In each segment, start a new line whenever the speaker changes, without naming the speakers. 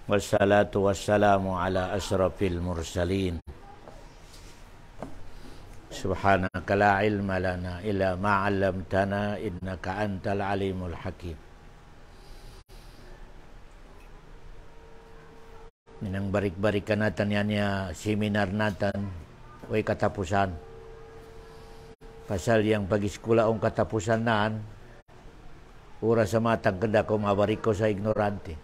Wassalatu wassalamu ala asrafil mursalin. Subhanaka la ilma lana illa ma 'allamtana innaka antal alimul hakim. Minang barik-barikan natin yan seminar natin way katapusan. Pasal yang pagi sekolah ang katapusan naan ura sa matang kenda ko mabarik ko sa ignorante.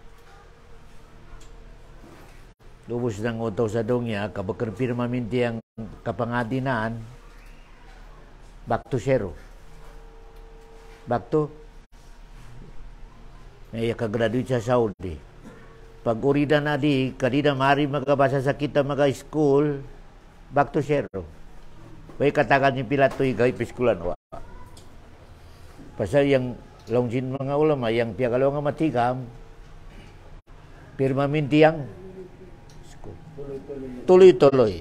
Lubos ng utaw sa dongya, kabakar pirma minti ang kapangadinaan, back to zero. Back to, ngayon kagraduate sa Saudi. Pag urida na di, kadida mari magkabasa sa kita mag-school, back to zero. May katakan yung pilato yung gawin piskulan. Pasal yung longsin mga ulama, yung piyakalaw nga matigam, pirma minti ang tuloy-tuloy.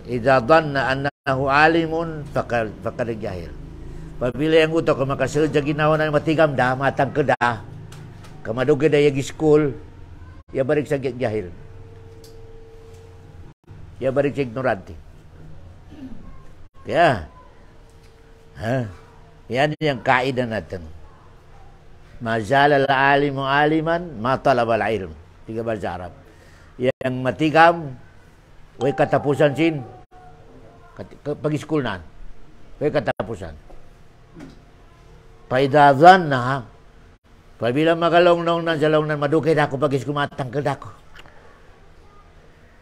Idza dhanna annahu alimun faqad jahil. Pabila yang utak ka makasadya ginawa na matigam da matang kada. Kamadugay da yagi school, ya barik sa jahil. Ya barik sa ignorante. Kaya yan yung kaidah natin. Mazala al-alimu aliman, matalab al-ilm. Tiga bahasa Arab. Yang matigam, way katapusan sin. Pagi school na. Way katapusan. Paidazan na. Pabila magalong-nong na sa long na madukay na ako pagi school matangkad ako.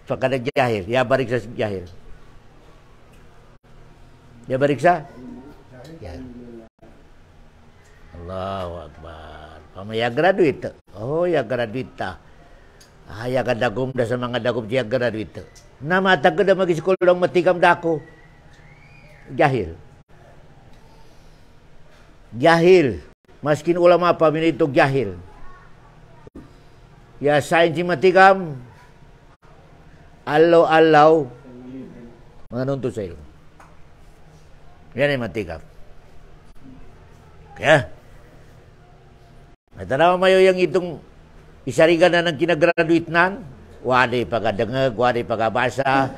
So kada jahil. Ya barik sa jahil. Ya barik sa jahil. Allahu Akbar. Pamaya graduate. Oh, ya graduate ta. Ya kadagom da sa mga dagom siya graduate. Namatag ka da mag-school lang matikam dako. Jahil. Jahil. Maskin ulama pa minito jahil. Ya sains si matikam. Allaw. Mga nunto sa ilmo. Yan ay matikam. Kaya, natanaw mayo yung itong isarigan na ng kinagraduate nan, wadi pagadangag, wadi pagabasa,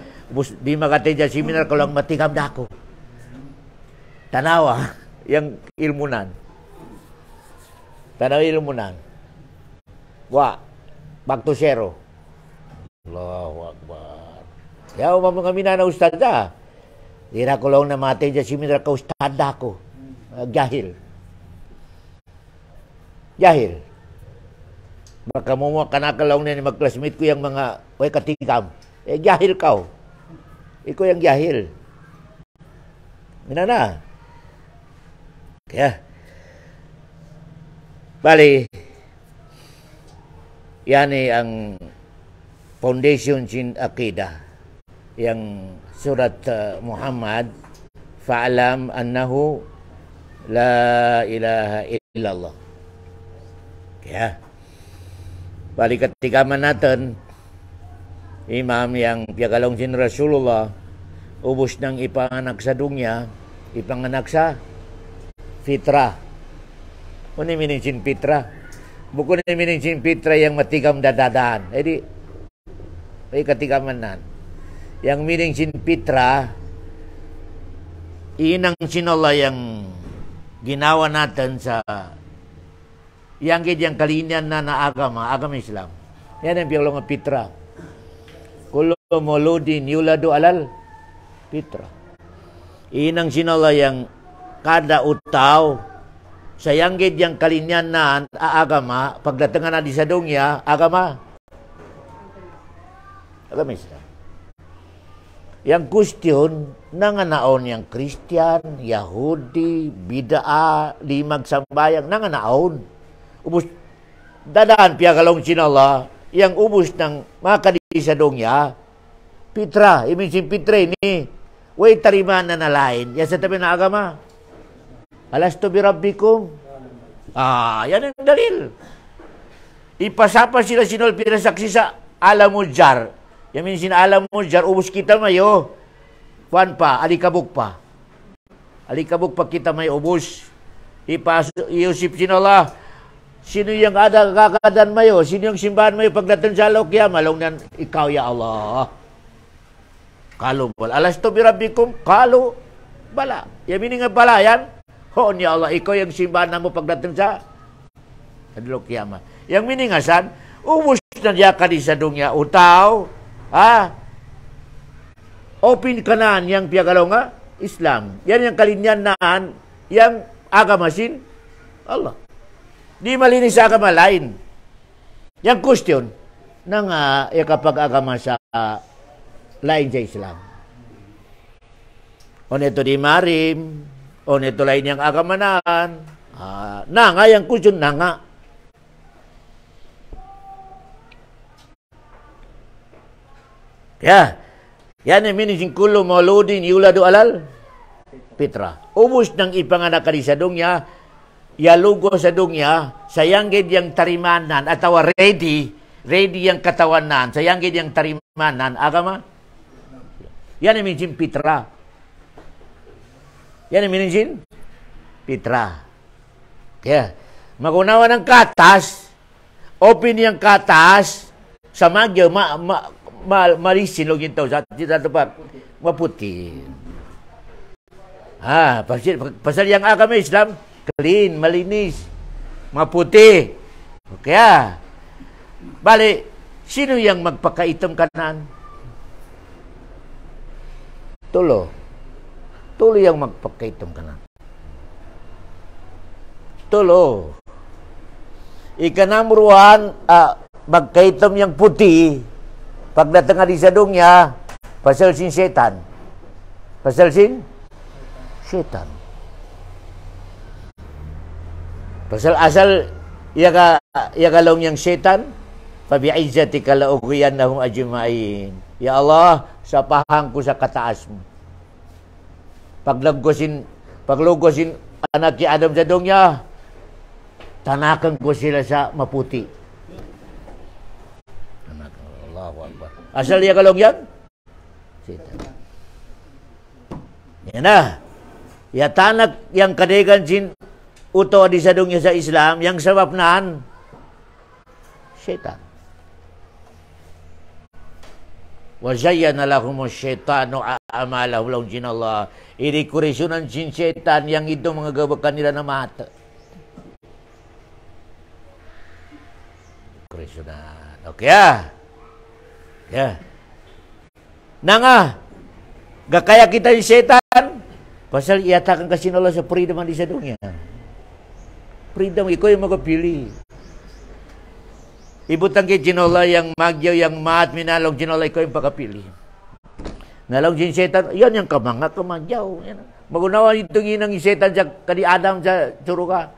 di makatidya seminar ko lang matigam na ako. Tanawa, yung ilmunan. Tanaw ilmunan. Back to zero. Allahu Akbar. Kaya umamang kami na ustad na. Dira ko lang na matidya seminar ka ustad ako. Jahil. Baka mo kanakalaw na ni mag-classmate ko yung mga way katigam. Jahil ka. Ikaw yung jahil. Minana. Kaya. Bali. Yan ang foundation sin Aqidah. Yang surat Muhammad. Fa'alam annahu la ilaha illallah. Kaya, balik katigaman natin, imam yang piagalong sin Rasulullah, ubos ng ipanganak sa dunya, ipanganak sa fitrah. Ano meaning sin fitrah? Buko na meaning sin fitrah yang matigam dadadaan. Edi, ay katigaman nan. Yang meaning sin fitrah, inang sin Allah yang ginawa natin sa yang kalinian na agama Islam. Yan ang piyalong pitra. Kullu mauludin yuladu alal pitra. Inang sinala yang kada utaw sa yang kalinian na agama pagdatangan na di sa dunya agama Islam. Yang question nanganaon yang Christian, Yahudi, Bid'ah, limag sambayang nanganaon. Ubus dadaan piagalong sinala yang ubus ng mga kadisadong niya pitra, iminsin pitra ini way tariman na nalain yan sa tabi na agama alastu birabbikum yan ang dalil ipasapa sila sinol pinasaksi sa alamudjar yan minsin alamudjar ubus kita mayo Juan pa, alikabok pa kita may ubus ipasip sinala Sino yang ada kakadan mayo? Sino yung simbahan mayo pagdating sa Lokya? Malong nan, ikaw ya Allah. Kalu bala. Alastu bi rabbikum? Kalu bala. Yamin nga bala yan. Hoon ya Allah, ikaw yung simbahan mo pagdating sa Lokya. Yang miningasan, ubus na diya ka di sa dunya utaw. Open kanan yang piagalonga Islam. Yan yung kalinyanan yang agamasin Allah. Di malinis sa agama lain. Yang question na nga kapag agama sa lain sa Islam. O neto di marim, o neto lain yang agamanaan. Na nga yang question na nga. Ya, yan ang minising kulo mauludin yuladu alal Pitra. Ubus ng ipanganak ka sa dunya, yalugo sa dunya, sayanggid yung tarimanan, atawa ready yung katawanan, sayanggid yung tarimanan, agama? Yan ang minising Pitra. Yan ang minising Pitra. Kaya, magunawa ng katas, open yung katas, sa magyo, marisin lo ginto sa tempat maputi. Pasal yang agama Islam clean, malinis, maputi. Kaya balik, sino yang magpakaitom kanan? Tulo yang magpakaitom kanan. Tulo. Ikanamruan magkaitom yang putih. Pagdating nga di sa dunya, pasal sin setan. Pasal sin setan. Pasal asal yagalong yang setan, fabi'izzatika la'ughwiyannahum ajma'in. Ya Allah, sapahan ko sa kataas mo. Paglugosin anak ni Adam sa dunya, tanakan ko sila sa maputi. Asal dia kalong yan? Setan. Yan na. Ya tanak yang kadegan sin uto di sadungnya sa Islam yang sebab naan setan. Wa zayyana lahumus syaitanu a'malahum lahum jinallah. Ini kurisunan sin setan yang itu mengagabakan nila na mata. Kurisunan. Okay ya. Nanga, gakaya kita yung setan, pasal iatakan kasi Allah sa freedom di sa dunya. Freedom, ikaw yung magpili. Ibutang kay Ginola yang magyaw, yang maat, minalong Ginola, ikaw yung pagkapili. Nalong sin setan, yan yung kamanga, kamagyaw. Magunawa itong inang setan sa kadi Adam sa suruga.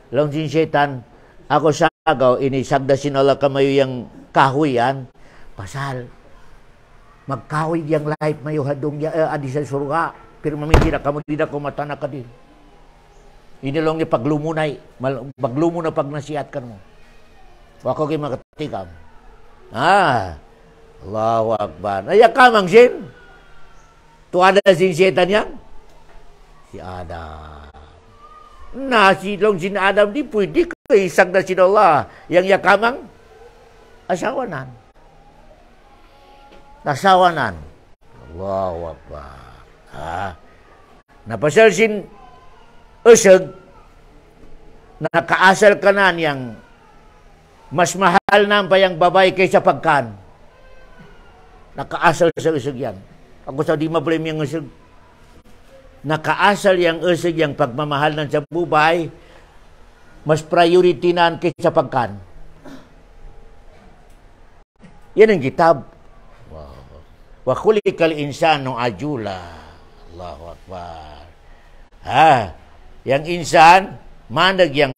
Long sin setan, ako sagaw, inisagda Ginola kamayo yung kahuyan, pasal magkahoy yang life mayo hadong adi sa surga, pero mamindira kamo tidak ko matana ka din. Inilong ni paglumunay, paglumo na pag nasihatkan mo. Wako kay makatikam. Allahu Akbar. Ay kamang sin. Tu ada sin setan yang si Adam. Si long sin Adam di pwede kay isagda sin Allah yang yakamang asawanan. Nasawanan. Allahu Akbar. Napasal sin usag, nakaasal kanan yang mas mahal na pa yung babae kaysa pagkan. Nakaasal sa usag yan. Ako sa di mablame yung usag. Nakaasal yung usag yung pagmamahal ng sa bubay, mas priority na kaysa pagkan. Yan ang kitab. Wa khuliqal insanu ajula. Allahu Akbar. Yang insan manag yang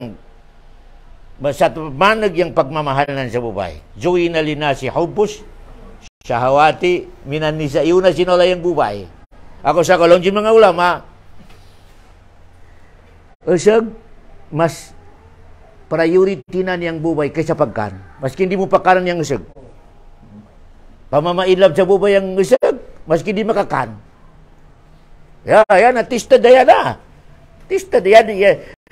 pagmamahalan sa bubay. Zuwina linasi hubbus syahawati minan nisa, iuna sinola yung bubay. Ako sa kalonjin mga ulama, usag mas priority na niyang bubay kaysa pagkan. Maski hindi mo pagkanan niyang usag. Pamamailab sa bubay ang usag, maski di makakan. Yan, natista daya na. Tista daya.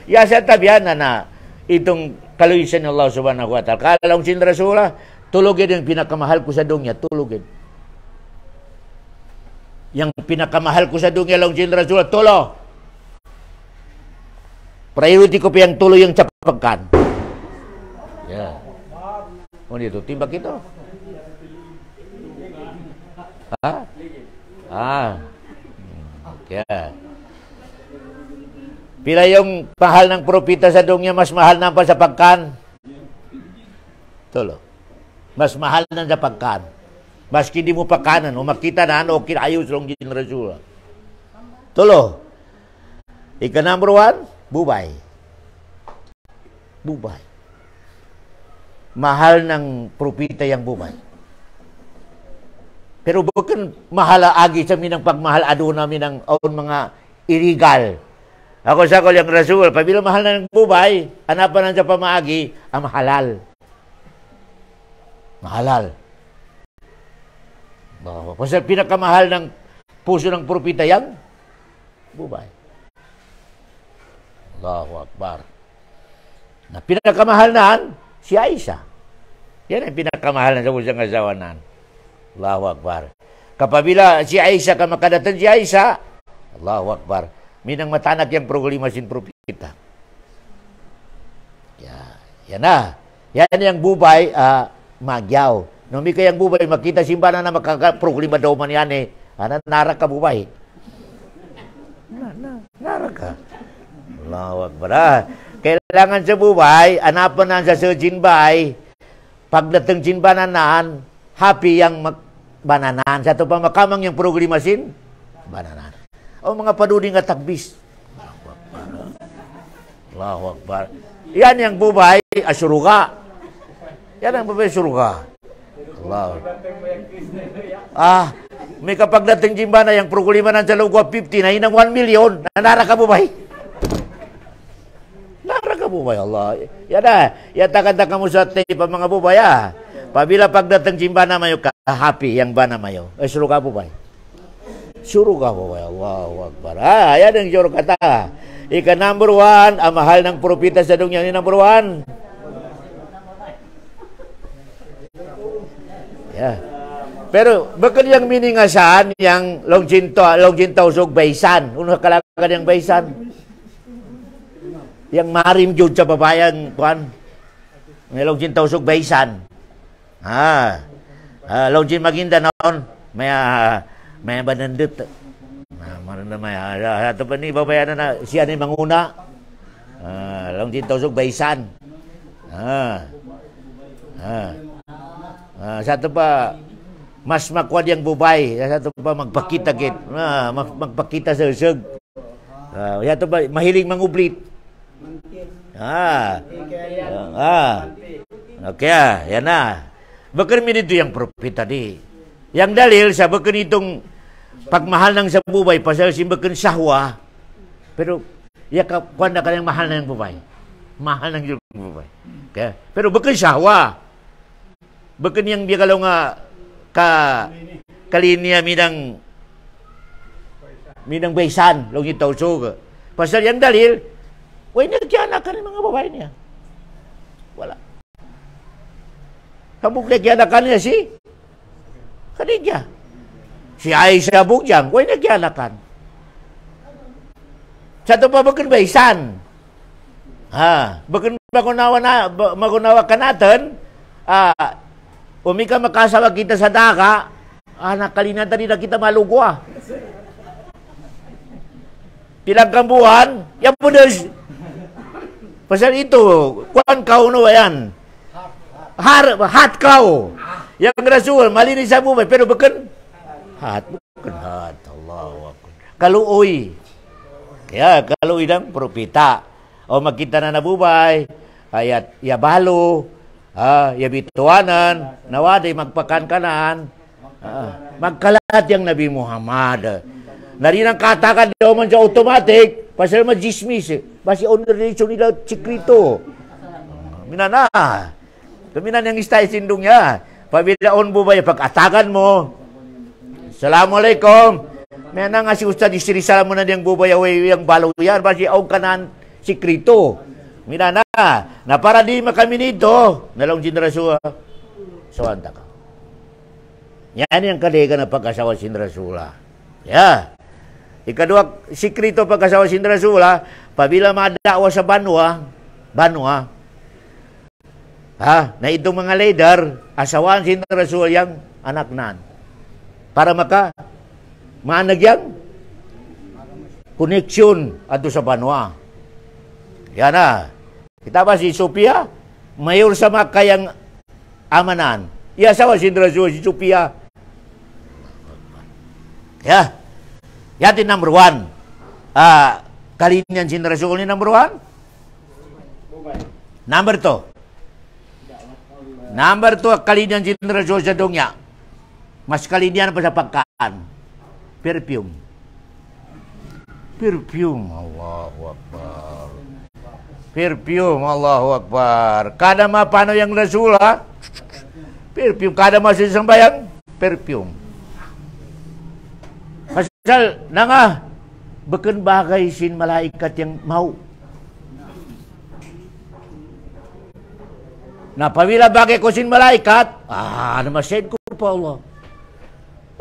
Ya sa tabihan na itong kaluisan ng Allah subhanahu wa ta'ala. Kalau sin Rasulullah, tulugin yung pinakamahal ko sa dunya, tulugin. Yang pinakamahal ko sa dunya, long sin Rasulullah, tulo. Priority ko pa yung tulo yung capagkan. Ya. Oh dito, timbak ito. Ha? Okay. Pila yung mahal ng propita sa dunya, mas mahal na pa sa pagkan. Tulo. Mas mahal na sa pagkan. Maski di mo pakanan, o makita na ano, kinayos long din Rasul. Tulo. Ika number 1, bubay. Bubay. Mahal ng propita yung bubay. Pero bukan mahal agi sa minang pagmahal ado namin ng mga illegal. Ako sa ko yung Rasul, pabila mahal na ng bubay, anapan na sa pamaagi, ang mahalal. Mahalal. Kasi pinakamahal ng puso ng propita yang bubay. Allahu Akbar. Na pinakamahal na si Aisha. Yan ang pinakamahal na sa puso ng asawa na. Allahu Akbar. Kapabila si Aisha ka makadatan si Aisha, Allahu Akbar. Minang matanak yang problema sin propita. Yan na. Yan yang bubay, magyaw. Nung may kayang bubay, makita simbahan na makaka-problema daw man yan eh. Narak ka bubay. Narak ka. Allahu Akbar. Kailangan sa bubay, anapan na sa jinbay, pagdating jinbanan naan, happy yang bananan. Sa ito pa makamang yung problema sin bananan. O mga paduding at tagbis. Allahu Akbar. Allahu Akbar. Yan yung bubay, asuruga. Yan ang bubay, asuruga. Allah. May kapag dating jimba na yung problema ng sa loob 50 na inang 1 million, nanara ka bubay. Nara ka bubay, Allah. Yan na. Yan takanta ka mo sa tape mga bubay, Pabila pagdating jimba na mayo ka, happy yang bana mayo. Asuruga bubay. Suruga po ba? Allahu Akbar. Ayan ang juro kata. Ika number 1, ang mahal ng propita sa dunya ni number 1. Yeah. Pero bakit yung miningasan yang longjinto usog baysan? Uno kalakan yang baysan. Yang marim jud sa babayan kuan. Longjinto usog baysan. Longjin maginda noon. May banandut. Ato pa ni babayan na siya ni manguna. Longjin usog baysan. Sa ito pa, mas makwad yung bubay. Sa ito pa, magpakita kit. Magpakita sa usog. Sa ito pa, mahiling mangublit. Okay, yan na. Bakit minito yung propita di? Yang dalil sa bakit itong pagmahal ng sa bubay, pasal si bakit sahwa. Pero, kuwan na ka ng mahal na yung bubay. Mahal ng yung bubay. Okay? Pero bakit sahwa? Bakit yang dia kalau nga kalinya minang baysan long itaw so pasal yang dalil way nagkianakan mga babae niya wala kabuk nagkianakan niya si Khadijah si Aisyah bugyang way nagkianakan sa ito pa bakit baysan bakit magunawa ka natin umika makasawa kita sa daka, nakalinatan nila kita malugwa. Pilang kambuhan, yan po des. Pasal ito, kuan kau no yan. Hat kau. Yang Rasul, malinis sa bubay, pero bukan hat. Allahu Akbar. Kaluoy. Kaya, kaluoy ng propita. O makita na nabubay, ayat yabalo, yabituanan, nawaday magpakankanan, magkalat yung Nabi Muhammad. Narinang katakan daw man sa automatic, pasal majismis, basi honoration nila sikrito. Minana, kaminan yung istay sindong niya. Pabilaon mo ba yung pag-atakan mo? Assalamualaikum. May nga si Ustad, isirisala mo na niyang bubay away yung balo yan, basi aw kanan sikrito. Minana, na para di kami nito, nalong generasyon, sawanta ka. Yan yung kaliga na pagkasawa sindrasula. Ya. Ikadua, sikrito pagkasawa sindrasula, pabila madawa sa banwa, na itong mga leader, asawaan sindrasula yang anak nan. Para maanag yang koneksyon ato sa banwa. Yan na. Kita ba si Sophia? Mayor sa makayang amanan. Iasawa sindrasula si Sophia. Ya, yatin number 1. Kalinian sindrasul ni number 1. Number 2. Number 2 kalinian sindrasul sa dongya. Mas kalinian pa sa pagkaan. Perfume. Perfume, Allahu Akbar. Perfume, Allahu Akbar. Kada mapano yang rasul perfume. Kada masih sembayang perfume. Pasal nga, beken bagay sin malaikat yang mau. Nah, pamila bagay ko sin malaikat, namasid ko pa Allah.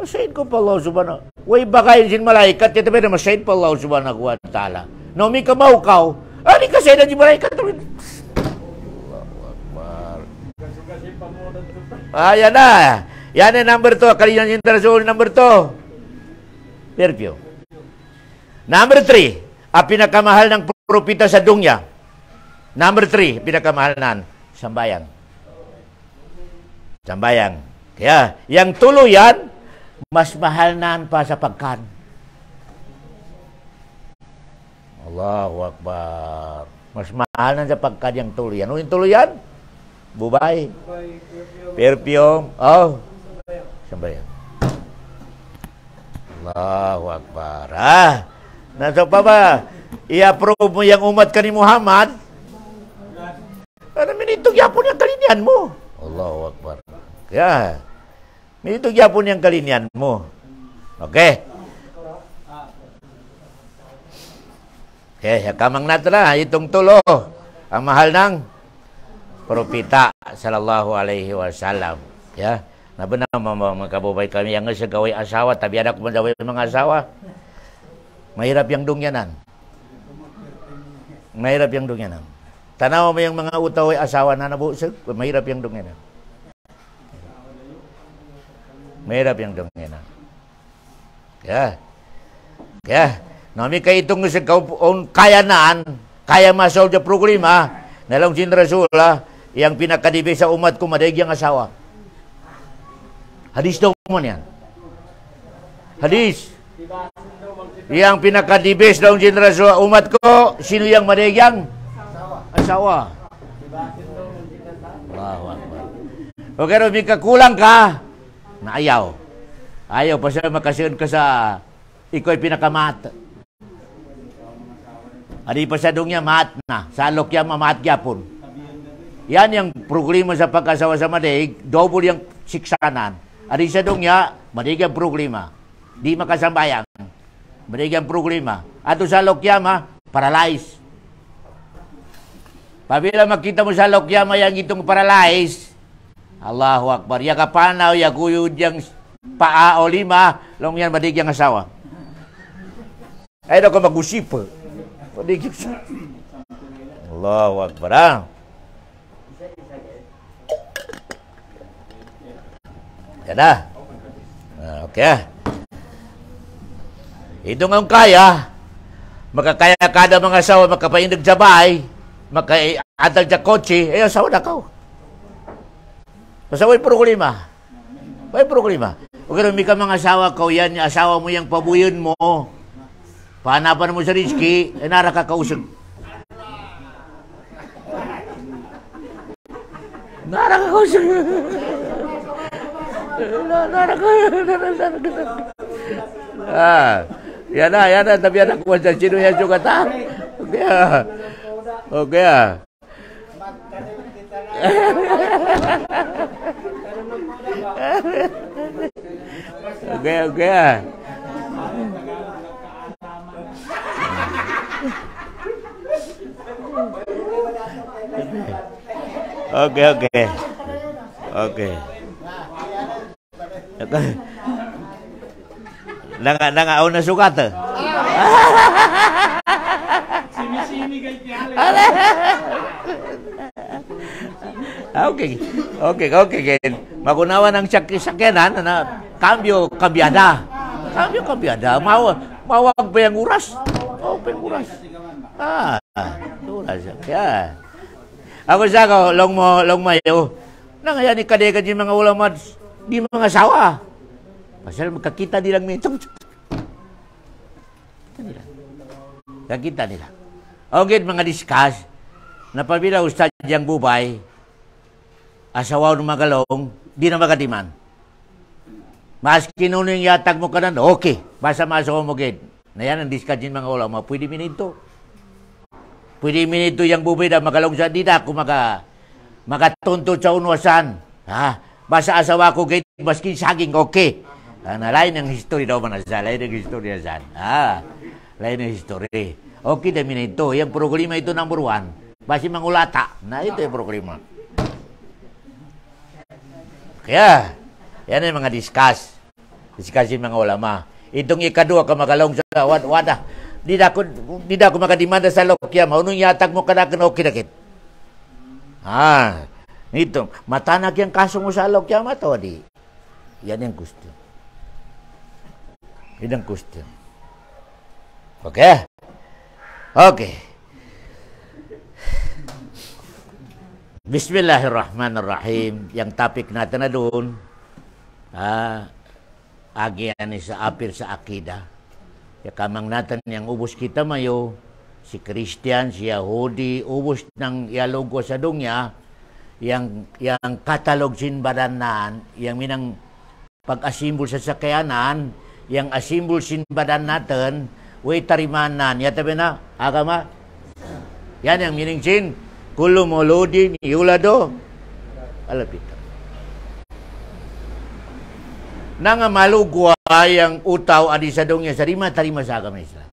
Masid ko pa Allah subhanahu. Way bagay sin malaikat, ito ba namasid pa Allah subhanahu wa ta'ala. No, may kamaw kaw, di kasi na si malaikat. Allahu Akbar. Yan na. Yan na number 2, kaliyan sin rasul number 2. Perfume. Number 3, ang pinakamahal ng propita sa dunya. Number 3, pinakamahal nan, sambayang. Sambayang. Kaya, yang tuluyan, mas mahal nan pa sa pagkan. Allahu Akbar. Mas mahal nan sa pagkan yang tuluyan. Ano yung tuluyan? Bubay. Perfume. Sambayang. Allahu Akbar. Nasa pa ba? I-approve mo yung umat ka ni Muhammad? Ano minitog yapon yung kalinian mo? Allahu Akbar. Kaya, minitog yapon yung kalinian mo. Okay? Okay, kamang nato na. Itong tulo. Ang mahal ng propita sallallahu alaihi wasallam. Ya. Nabana mga kabubay kami yang sa gaway asawa, tabi anak mo gaway mga asawa. Mahirap yang dungyanan. Mahirap yang dungyanan. Tanaw mo yung mga utaway asawa na nabusog, mahirap yang dungyanan. Mahirap yang dungyanan. Kaya, nami kay itong sa kayanaan, kaya masolve the problema, nalong sindrasula, yang pinakadibi sa umat ko madaig yang asawa. Hadis daw man yan. Hadis. Yang pinakadibes daw generasyon umat ko, sino yang madagyang? Asawa. Allahu Akbar. O kaya may kakulang ka, na ayaw. Ayaw pa siya makasiyon ka sa iko'y pinakamat. Adi pa siya dong niya mat na. Sa alok yan, mamat yapon. Yan yung problema sa pagkasawa sa madig, double yung siksanan. Adi sa dong niya, madig ang problema. Di makasambayang. Madig ang problema. Ato sa lokyama, paralyzed. Pabila makita mo sa lokyama yang itong paralyzed, Allahu Akbar. Ya kapanaw, ya kuyod yang paa o lima, long yan madig ang asawa. Ay na ko mag-usip. Madig yung Allahu Akbar. Yan na. Okay. Ito nga kaya, makakaya kada mga asawa, makapaindag sa bahay, makaiatag sa kotse, asawa na ka. Pasaway problema. May problema. Huwag may ka mga asawa ko, yan, asawa mo yung pabuyon mo, pahanapan mo sa rizki, nara ka kausag. Nara ka kausag. Yan na, tapi anak ko sa sino yan yung kata. Okay. Okay. Okay, okay. Okay. Nangaon na sukat.
Sini-sini kay Tiale.
Okay. Magunawa ng sakyanan na kambyada. Mawag pa yung oras. Oras. Oras. Yeah. Ako sa ko, long mayo. Nangayan ni kadeka din mga ulamad, di mga asawa. Pasal magkakita nilang mitong. Kakita nila. Okay, mga discuss, napabila ustad yang bubay, asawa ng magalong, di na magadiman. Mas kinuno yung yatag mo kanan, okay, basta maasawa mo gid. Na yan ang discuss din mga ulama, pwede minito. Pwede minito yung bubay na magalong sa dida, kung makatuntod sa unwasan. Basta asawa ko gid, maski saging, okay. Lain ang history daw manasa, lain ang history na lain ang history. Okay, dami na ito. Yung problema ito number 1. Basi mangulata. Na ito yung problema. Kaya, yan yung mga discuss yung mga ulama. Itong ikadua ka magalong sa wada. Di na ako makadimanda sa lokya. Maunong yatag mo kanakan okay nakit. Ito. Matanak yung kaso mo sa lokya mato, di. Yan yung gusto. Yan ang question. Okay? Okay. Bismillahirrahmanirrahim. Yang topik natin na doon, agian sa apir sa akida. Kamang natin yang ubos kita mayo, si Christian, si Yahudi, ubos ng ialogo sa dunya, yang katalog sinbadanan, yang minang pag-asimbol sa sakayanan, yang asimbol sinbadan natin, way tarimanan, yata ba na, agama? Yan yang meaning sin, kulo molodi ni yulado, alapit. Nanga malugwa yang utaw adi sa dongya sa tarima sa agama Islam.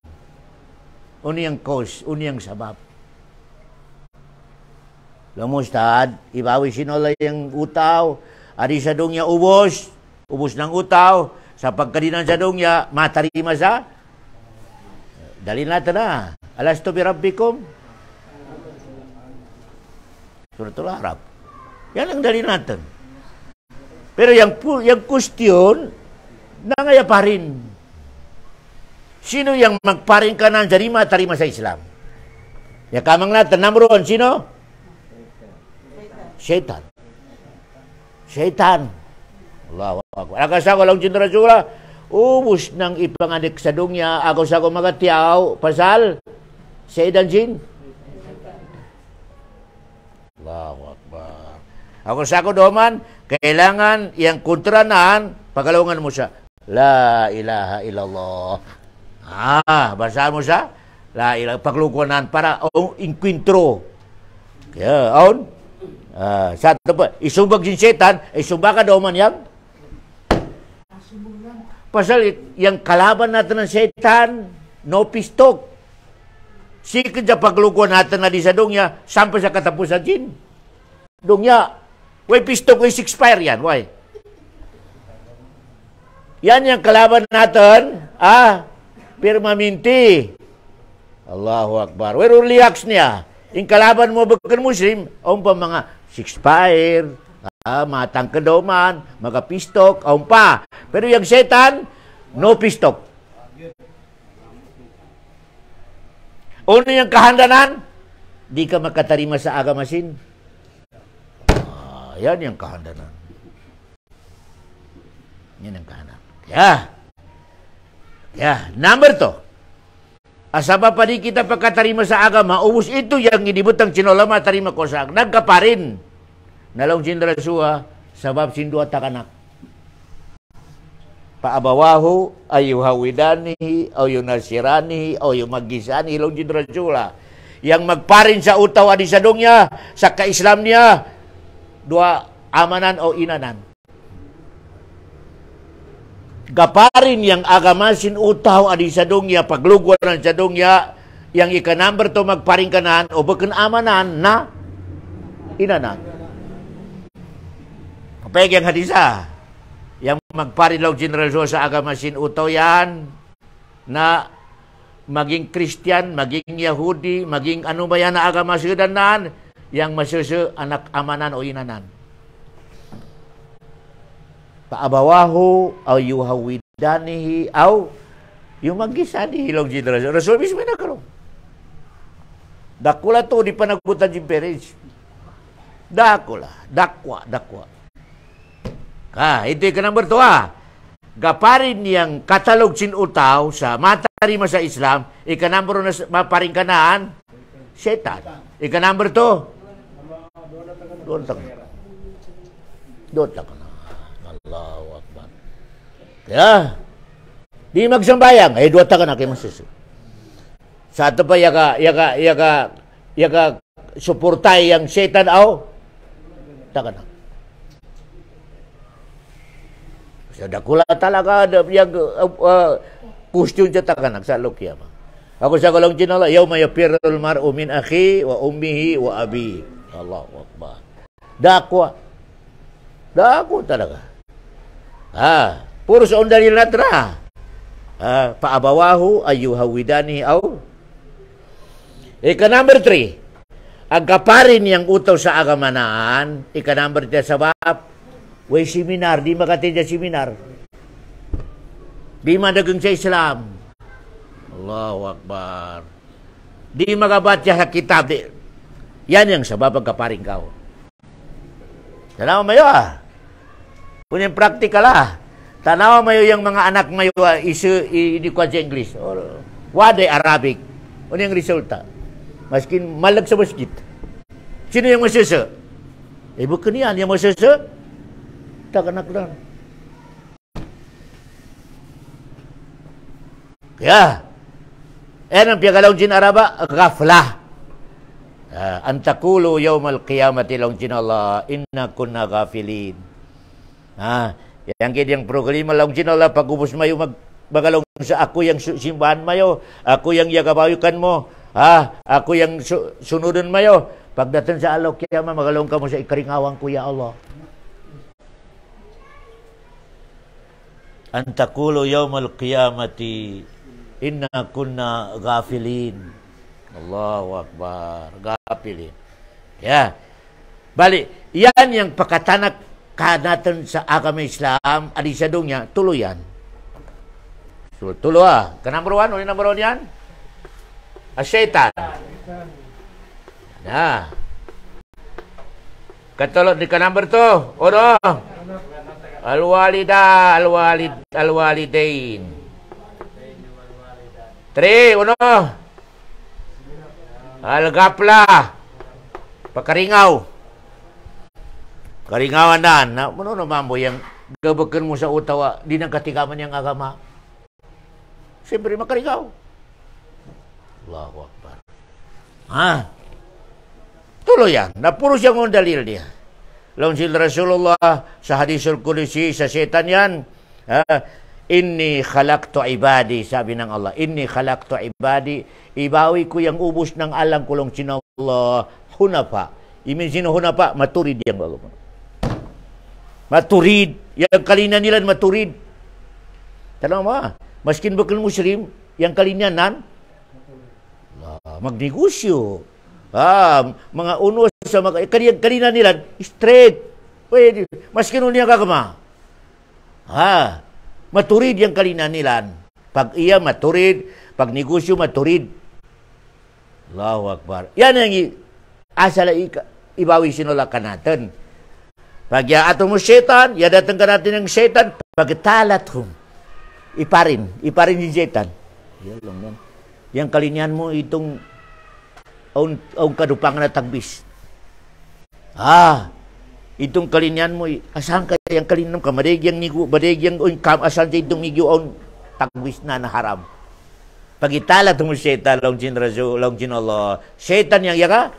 Uni yang cause, uni yang sabab. Lumustad, ibawi sinola yang utaw, adi sa dongya ubos ng utaw, sa pagkadinan sa dongya, matarima sa dali natin na. Alastu bi rabbikum. Suratul Arab. Yan ang dali natin. Pero yung question, nangaya pa rin. Sino yung magparing ka ng jarima, tarima sa Islam? Yung kamang natin, number 1, sino? Syaitan. Allahu Akbar. Akasa ko lang Rasulullah, ubus ng ipangadik sa dunya, ako sa ko magatiyaw, pasal, Syaitan jin. Allahu Akbar. Ako sa ko doman, kailangan yung kontranan, pagalungan mo siya, La ilaha illallah. Basahan mo siya, La ilaha, paglukuanan para inkwintro. Kaya, sa ito pa, isumbag din Syaitan, isumbag ka doman yan. Pasal yang kalaban natin ng Syaitan, no pistok. Sikid sa paglukuan natin na di sa dungya, sampai sa katapusan din. Dungya, way pistok, way expire yan, way. Yan yung kalaban natin, permanente. Allahu Akbar. Way relax niya. Yung kalaban mo bagan Muslim, pa mga expire, matang kedoman, mga pistok, pa. Pero yung Syaitan, no pistok. Una yung kahandanan, di ka makatarima sa agamasin. Yan yung kahandanan. Yan ang kahandanan. Number 2. Asaba pa di kita pagkatarima sa agama, ubus ito yung inibutang sinolama tarima ko sa nagkaparin. Nalong sindrasuha, sabab sindua takanak. Paabawahu, ayu hawidanihi, o yung nasiranihi, o yung magisanihi, long jindrasula. Yang magparin sa utaw adi sa dongya, sa ka-Islam niya, dua amanan o inanan. Gaparin yang agamasin utaw adi sa dongya, paglugwaran sa dongya, yang ika number to magparing kanan, o bakan amanan na, inanan. Kapag yang hadisa, yang magparilaw general sa agama sin utaw yan, na maging Christian, maging Yahudi, maging ano ba yan na agama sudanan, yang masusu anak amanan o inanan. Paabawahu aw yuhawidanihi aw yung maggisani hilong generasyon. Rasul mismo na karon. Dakula to di panagutan jing perez. Dakula, dakwa. Ito yung number 2. Gaparin yang katalog sin utaw sa matarima sa Islam, number 1 na maparing kanaan, setan. Number 2, doon tak na. Allahu Akbar. Kaya, di magsambayang, 2 tak na kayo masusunod. Sa ito pa, yaga suportay yang setan aw, tak na. Dakula talaga yang question siya takanak sa lukya. Ako sa kalong chinala, yawma yafirul mar'u min akhi wa ummihi wa abi. Allahu Akbar. Dakwa talaga. Puro sa undalil natra. Paabawahu ayyuhawidani aw. Number 3. Ang kaparin yang utaw sa agamanaan, number 3 sabab, way seminar, di makatidya seminar. Di madagang sa Islam. Allahu Akbar. Di magabatya sa kitab. Yan yung sabab ang kaparing kao. Tanawa mayo Kung yung practical Tanawa mayo yung mga anak mayo hindi kwa sa English. Wade Arabic. Ano yung resulta? Maskin malag sa masjid. Sino yung masusa? Bukan yan. Yung masusa? Tak kena Quran. Ya. Ang piyagalaw jin Araba, ghaflah. Antakulu yawmal qiyamati law jin Allah, inna kunna ghafilin. Yang kidiyang programa law jin Allah, pagubos mayo magbagalong sa ako yang simbahan mayo, ako yang yagabayukan mo, ako yang sunudon mayo. Pagdating sa alaw kiyama, magalong ka mo sa ikaringawang ko, ya Allah. Antakulu yawmal qiyamati inna kunna ghafilin. Allahu Akbar. Ghafilin. Ya. Balik. Yan yang pakatanak kanatan sa agama Islam. Adi sa dungya. Tuluyan. Tulo Number 1. Ano number 1 yan? Asyaitan. Katulad ni number 2. Ono? Al-walidain. 3, uno. Al-gapla. Pakaringaw. Karingawan na. Ano naman mo yung gabakan mo sa utawa, di nang katigaman yung agama. Siyempre makaringaw. Allahu Akbar. Tuloy yan. Napuro siyang dalil dia. Lawan sila Rasulullah sa hadisul qudsi sa setan yan. Inni khalaqtu ibadi, sabi ng Allah. Inni khalaqtu ibadi. Ibawi ko yung ubos ng alam ko lang Allah. Hunafa. Imin sino hunafa? Maturid yan. Maturid. Yung kalina nila maturid. Tanong mo, maskin bakal muslim, yung kalina nan magnegosyo. Mga uno sa mga kalina nila straight. Pwede. Maskin niya kagama. Maturid yung kalina nila. Pag iya maturid, pag negosyo maturid. Allahu Akbar. Yan ang asala ibawi sinula ka natin. Pag ato mo setan, ya datang ka natin ng setan, pagtalat hum. Iparin yung setan. Yan lang yan. Yang kalinyan mo itong ang kadupangan na tagbis. Itong kalinyan mo, asan ka yung kalinyan ka, madagyang nigo, madagyang asan sa itong nigo ang tagbis na haram. Pag italat mo setan, long jin Allah, setan yang yaka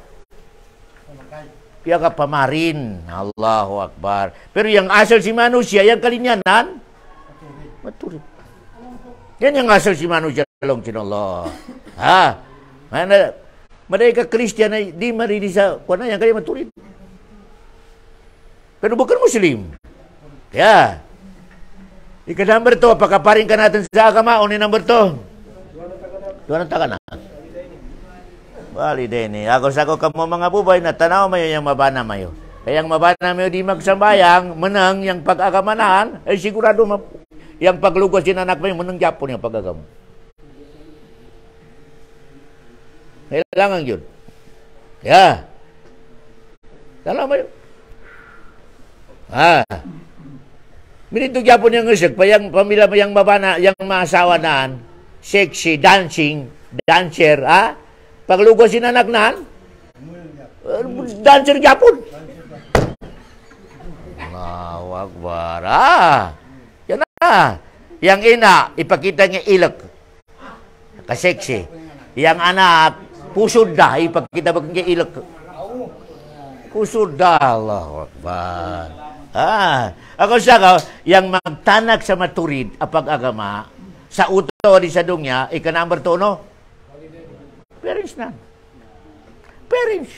pamarin. Allahu Akbar. Pero yang asal si manusia, yang kalinyanan, maturid. Yan yang asal si manusia, long jin Allah. Mana ka Kristiyan ay di marili sa kuana yang kaya maturid. Pero bukan Muslim. Ya. Ika number 2, pakaparing ka natin sa agama, o ni number 2. Doon ang taka na. Bali din eh. Ako kamo mga bubay na tanaw mayo yung mabana mayo. Kayang mabana mayo di magsambayang, menang yung pag-agamanahan, ay sigurado yung paglugos din anak mayo, menang Japon yung pag-agam. Kailangan yun. Ya. Dalam mayo. Minito Japon yung usik, pa yung pamilya mo yung mabana, yung maasawa naan, sexy, dancing, dancer, paglugos sin anak naan, dancer Japon. Allahu Akbar. Yan na. Yang ina, ipakita niya ilak. Kaseksi. Yang anak, pusod da, ipakita niya ilak. Pusod da, Allahu Akbar. Ako siya yang magtanak sa maturid apag agama, sa uto di sa dungya, ika number 2, no? Parents na. Parents.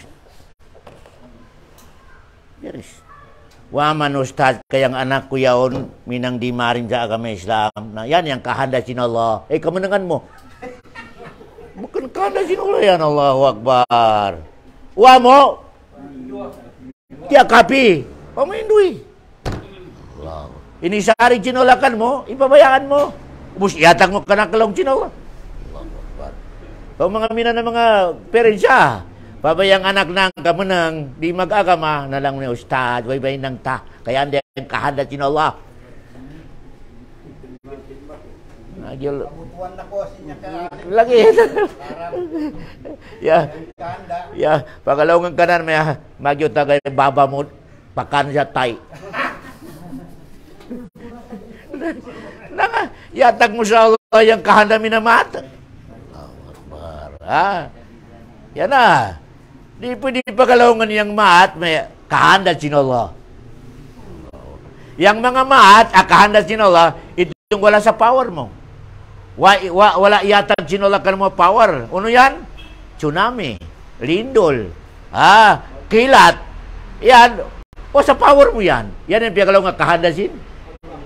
Waman ustad, kayang anak ko yaon, minang di marin sa agama Islam. Na yan, yung kahanda sin Allah. Kamanangan mo. Bukan kahanda sin Allah yan, Allahu Akbar. Wamo. Tiya kapi. Pamindui. Allah. Ini sehari cinolakan mo, ipabayaan mo. Ubus iatag mo kanakalong cinola. Allahu Akbar. Kung mga mina ng mga parents pabayang anak nang kamunang di mag-agama na lang ni ustad, way nang ta. Kaya hindi ang kahanda cinola. Nagyol. Lagi. Ya, pagalawang kanan may magyo tagay baba mo pakan sa tay. Nanga, yatag mo sa Allah yung kahanda minamata. Allahu Akbar. Yan na. Di pwede pagalawang yung maat, may kahanda sin Allah. Yang mga maat, kahanda sin Allah, ito yung wala sa power mo. Wala yatag sin Allah kan mo power. Ano yan? Tsunami, lindol, kilat. Yan, o sa power mo yan. Yan yung pagalawang kahanda sin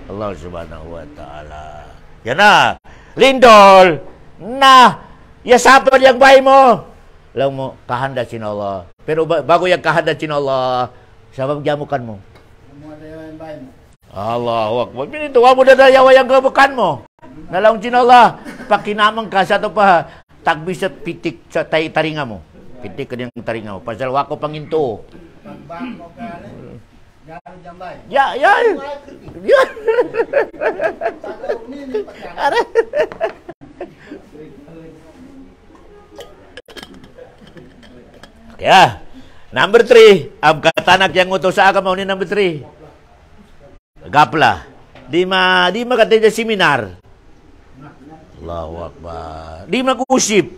Allah Subhanahu wa Ta'ala. Yan na. Lindol. Na. Yasapan yung bahay mo. Alam mo, kahanda sin Allah. Pero bago yung kahanda sin Allah, sabab jamukan mo. Allahu Akbar. Pinito, wamo na dayawa yung gabukan mo. Nalaong sin Allah, pakinamang ka sa ito pa, tagbis at pitik sa taringa mo. Pitik ka din ang taringa mo. Pasal wako panginto. Ya. Ya. Number 3, ang katanak yang utos sa agama ni number 3. Gapla. Di makatay sa seminar. Allahu Akbar. Di mag-usip.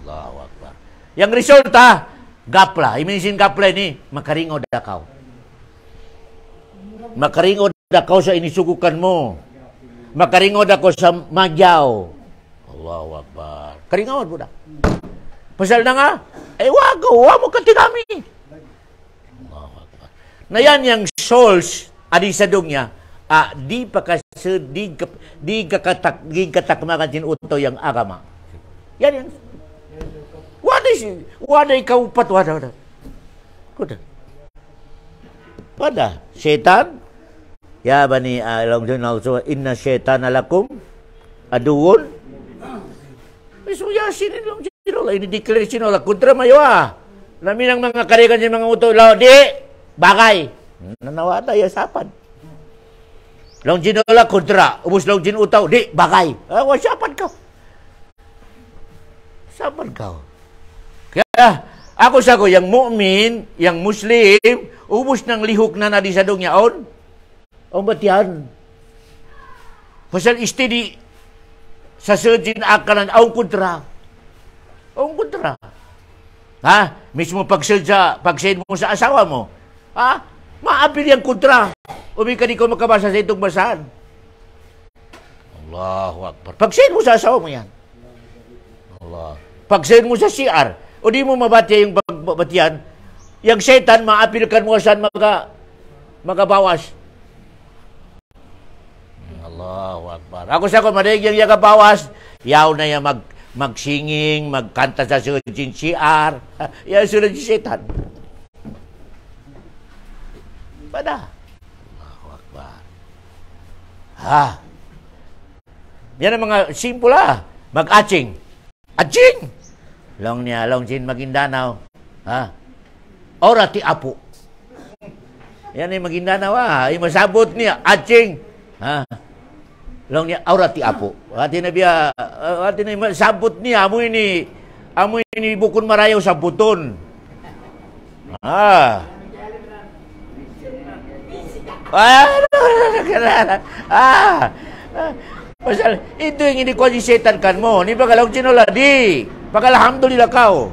Allahu Akbar. Yang resulta, gapla. Iminisin gapla ini, makaringod dakaw. Makaringod dakaw sa inisugukan mo. Makaringod ako sa magyaw. Allahu Akbar. Karingawad mo na. Pasal na nga, wag mo katigami. Allahu Akbar. Na yan yung souls, adi sa dungya, di katakmakan sin uto yung agama. Yan yan. Wada ikaw upat, wada. Wada. Syaitan, ya bani alam din also, inna syaitana lakum aduun. So yasin lang sinola, ini declare sinola, kontra mayo Lamin ang mga karigan yung mga uto, di, bagay. Nanawada, yasapan. Long sinola, kontra. Ubus long sin utaw, di, bagay. Wasapan ka. Sapan ka. Kaya, ako sa ko, yung mu'min, yung Muslim, ubus ng lihok na nadisadong yaon. O ba't yan? Pasal istidi sa sejin akalan, aong kontra. Aong kontra. Mismo pagsaid mo sa asawa mo. Maapil yung kontra. Umi ka di ko makabasa sa itong basahan. Allahu Akbar. Pagsaid mo sa asawa mo yan. Allah. Pagsaid mo sa CR, o di mo mabati yung pagbatian, Yang setan maapilkan mo saan magabawas. Allahu Akbar. Ako sa ko madig yang yaga bawas, yaw na yung magsinging, magkanta sa sujin CR. Yan sunod si setan. Pada. Allahu Akbar. Yan ang mga simple mag-atching. Atching! Long Jin Maguindanao. Ora ti apo. Yan ay Maguindanao ay masabot niya. Atching. Long niya aura ti apo. Ati na biya, ati na masabot niya. Amoy ni bukon marayaw sa buton. Pasal itu yang ini kau setan kan mo. Ni pagalau cinola di. Pagalhamdulillah kau.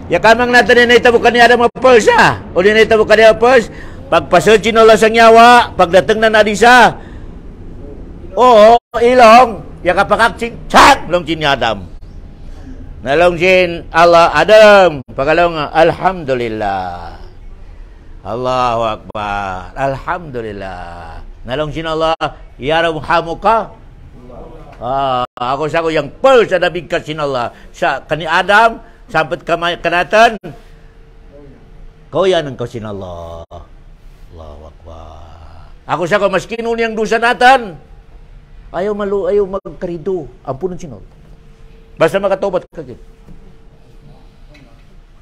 Ya kamang natin na bukan niya ada mapers O di na bukan niya mapers. Pagpasal cinola sa nyawa. Pagdatang na nadisa. Oo, ilong. Ya kapakaksing. Cak! Long cin Adam. Nalong cin Allah Adam. Pagalong alhamdulillah. Allahu Akbar. Alhamdulillah. Nalong cin Allah. Yarhamhamuka. Ako sa ko yang pel sa nabigkas sin Allah. Sa kani Adam. Sampai kanatan. Kau yan ang sin Allah. Allahu Akbar. Ako sa ko maskin yang dosa natan. Ayaw magkarido. Ampunan sin Allah. Basta makatobat ka gid.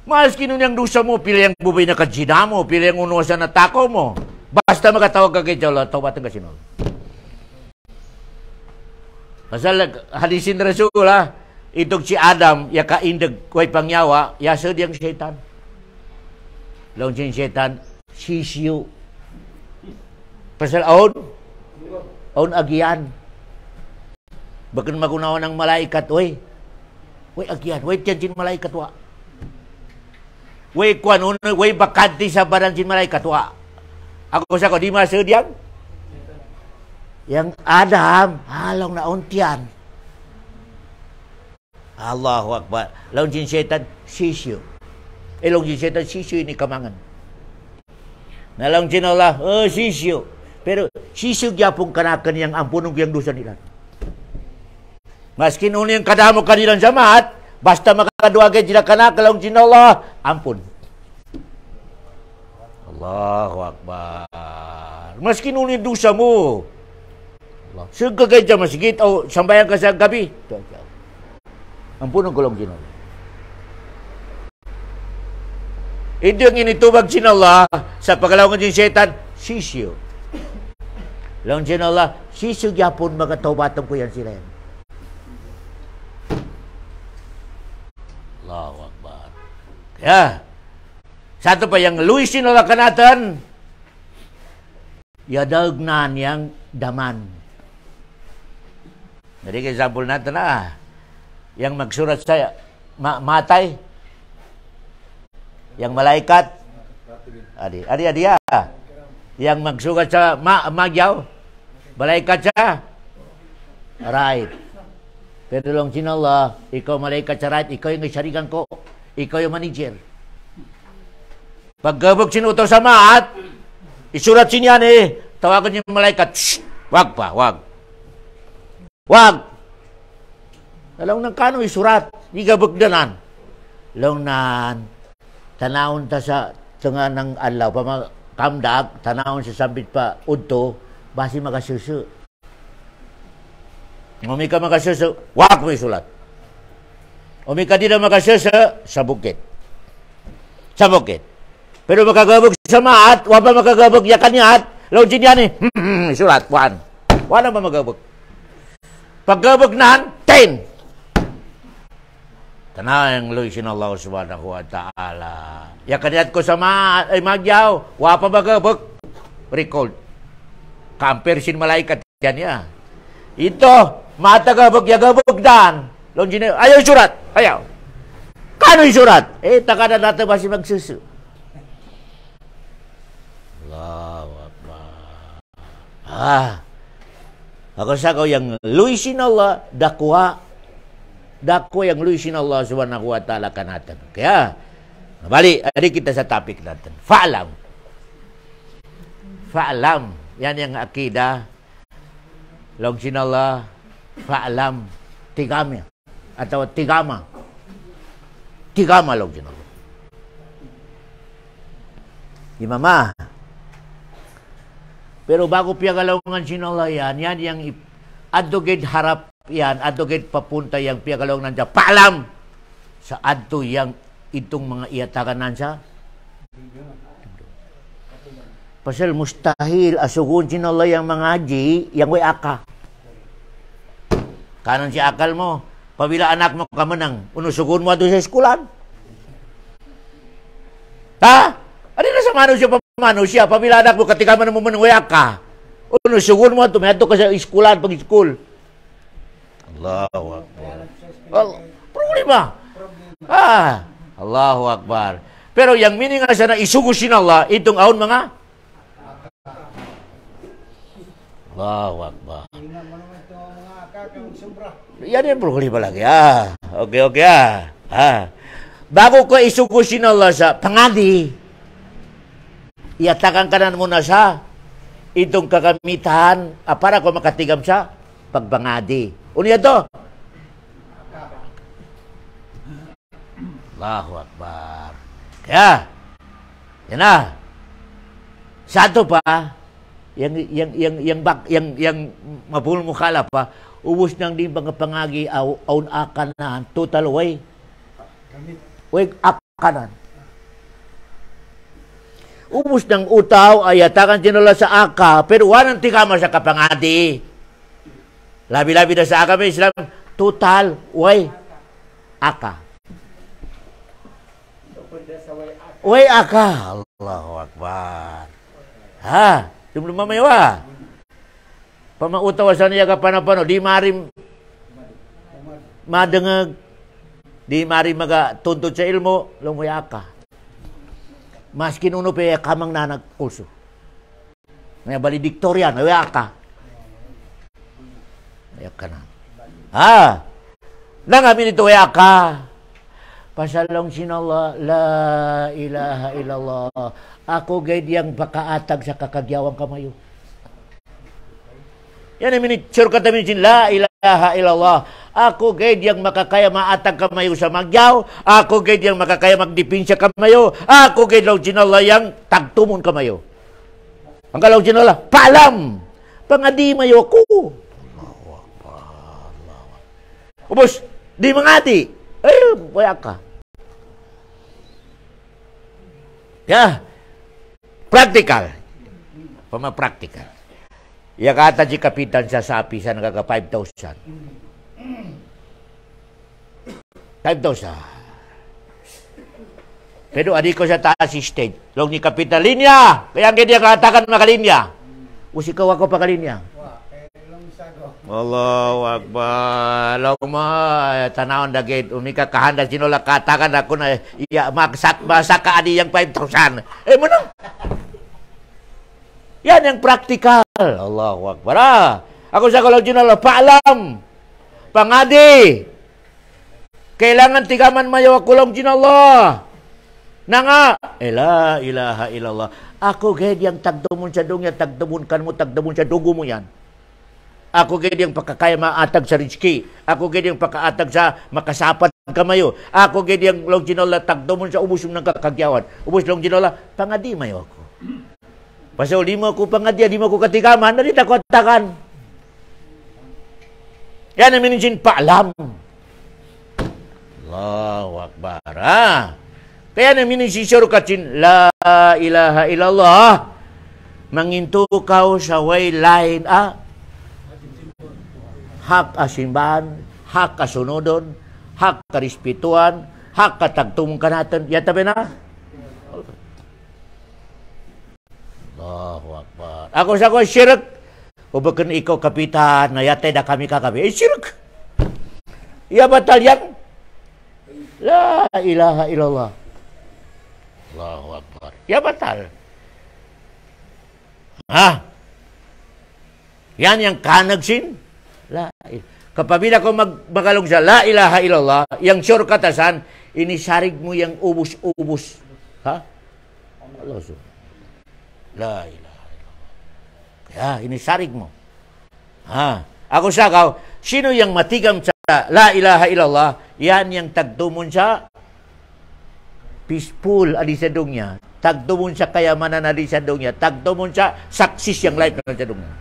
Maskin yang dosa mo, pili yang bubay na kajina mo, pili yang unuasa na tako mo. Basta makatawag ka kay Allah, tawatan ka sin Allah. Pasal hadisin Rasul itong si Adam, ya kaindag ko'y pangyawa, yasa diyang setan. Laon siyang setan, sisiyo. Pasal aon agian. Bakan magunawa ng malaikat, Way agian, tiyan sin malaikat wa. Way bakanti sa badan sin malaikat wa. Ako sa ko, di masa diyang? Yang Adam, halong na untian. Allahu Akbar. Laon sin setan, sisyo. Long sin setan, sisyo ini kamangan. Nalong sin Allah, sisyo. Pero sisyo gyapong kanakan yang ampunong yang dosa nila. Maskin yang kadamo kanilang jamaat, basta makakadua kay sila kanakan laong sin Allah, ampun. Allahu Akbar. Maskin yung dosa mo. Suga kayo dyan masigit o sambayan ka sa gabi. Ampunan ko lang sin Allah. Ito yung initubag sin Allah sa pagkalawan sin setan, sisyo. Lang sin Allah, sisyo gyapon magataubatan ko yan sila yan. Allahu Akbar. Kaya, satu pa yung luis sin Allah kanatan, yadagnan yang daman. Jadi example natin yang magsurat sa matay, yang malaikat, adi yang magsurat sa magyaw, malaikat sa right. Pero long sin Allah, ikaw malaikat sa right, ikaw yung isarigan ko, ikaw yung manager. Pagkabog sinuto sa maat, isurat sinyan tawagan yung malaikat, shh, wag. Alam nang kano isurat, igabog danan. Long nan, tanawon ta sa tanga ng alaw, kamdag, tanawon sa sambit pa, udto, basi magasusu. Umi ka magasusu, wag mo isulat. Umi ka di na magasusu, sa bukit. Pero makagabog sa maat, wag pa makagabog yakanyat, long sinyan isurat, wan na ba magabog? Pagkabog nahan, 10. Tanang luy sin Allah subhanahu wa ta'ala. Ya kaniat ko sa magyaw, wapa magabog. Record. Kamper sin malaikat yan ya. Ito, matagabog, yagabog dan. Lonjine, ayaw surat, ayaw. Kano isurat? Takada natin masih magsusu. Allahu Akbar. Ako sa ko yang luisin Allah, dakwa yang luisin Allah subhanahu wa ta'ala kanatan. Kaya, Balik, adik kita sa topik natin. Fa'lam. Fa'lam. Yan yung akidah. Log sinallah. Fa'lam. Tigama. Atau tigama. Tigama log sinallah. Imama. Pero bago piyagalongan sinallah yan yang adugid harap yan, adugid papunta yang piyagalongan nandiyan. Fa'lam. Sa adto yang itong mga iatakan nansa. Pasal mustahil asugun sinallah yang mengaji yang way aka. Kanan si akal mo. Pabila anak mo kamenang, unusugun mo ato sa eskulan. Ha? Ano na sa manusia? Pabila anak mo katika man mo menang way aka. Unusugun mo ato, may ato ka sa eskulan, pag-school. Allahu Akbar. Problema. Allahu Akbar. Pero yang meaning nga sana isugusin Allah, itong aon mga Allahu Akbar. Yan yung problema lagi. Okay. Bago ko isugusin Allah sa pangadi, iatakan kanan mo na sa itong kagamitan para ko makatigam sa pagpangadi. Unya to? Allahu Akbar. Kaya, yan na. Satu pa, yang mabul mukhala pa, ubos nang di pangagi aun akan na total way akanan. Ubos ng utaw ay atakan sinula sa aka, pero walang tigama sa kapangadi. Labi-labi na sa aka may Islam, total way aka. Way aka. Allahu Akbar. Sebelum mamayawa. Pamautawasan niya kapanapano, di marim madengag, di marim maga tuntut sa ilmo, lumoy aka. Maskin uno pe kamang nanag also. May valedictorian, way aka. Ayak ka na. Nangamin ito way aka. Pasalong sinallah, la ilaha illallah. Ako gay diyang pakaatag sa kakagyawang kamayo. Yan ang minicture ka tamin sin, la ilaha illallah. Ako gay diyang makakaya maatag kamayo sa magyaw. Ako gay diyang makakaya magdipinsya kamayo. Ako gay daw sinallah yang tagtumon kamayo. Ang kalaw sinallah, paalam. Pangadi mayo ko. Allahu Akbar. Ubos, di mangati. Bayak ka. Ya, practical. Pama-practical. Ya kata si kapitan sa sapi sa nagaga 5,000. 5,000. Pero adi ko sa taas si stage. Long ni kapitan, linya! Kaya ang kaya katakan makalinya. Usikaw ako pakalinya. Allahu Akbar. Lama tanawan dagit umika kahanda sinula katakan ako na iya masaka adi yang 5,000. Menang. Yan yang praktikal. Allahu Akbar. Ako sa kalau jinala paalam. Pangadi. Kailangan tigaman mayaw kulong jinallah. Nanga la ilaha illallah. Ako ged yang tagdumun sa dungya, tagdumun kan mo, tagdumun sa dugo mo yan. Ako gid yung pakakaya maatag sa rizki. Ako gid yung pakaatag sa makasapat kamayo. Ako gid yung long ginola tagdomon sa ubos ng kakagyawan. Ubos long ginola, pangadi mayo ako. Pasal di mo ako pangadi, di mo ako katigaman, na rin ako atakan. Yan ang minisin paalam. Allahu Akbar. Kaya na minisin syurkatin, la ilaha illallah. Manginto ka sa way line, hak asimbahan, hak kasunodon, hak karispetuan, hak katagtumong kanatan. Yan tabi na? Allahu Akbar. Ako sa ko, syirik. O bakan ikaw kapitan, na yatay na kami kakabi. Syirik. Iya batal yan. La ilaha illallah. Allahu Akbar. Iya batal. Yan yang kanagsin. Kapabila ko magalong sa la ilaha illallah, yang sure katasan, Ini sarig mo yang ubus-ubus. Ha? Allah la ilaha illallah. Ya, ini sarig mo. Ha? Ako sakaw, sino yang matigam sa la ilaha illallah, yan yang tagtumon sa peaceful alisadong niya, tagtumon sa kayamanan alisadong niya, tagtumon sa saksis yang life na alisadong niya.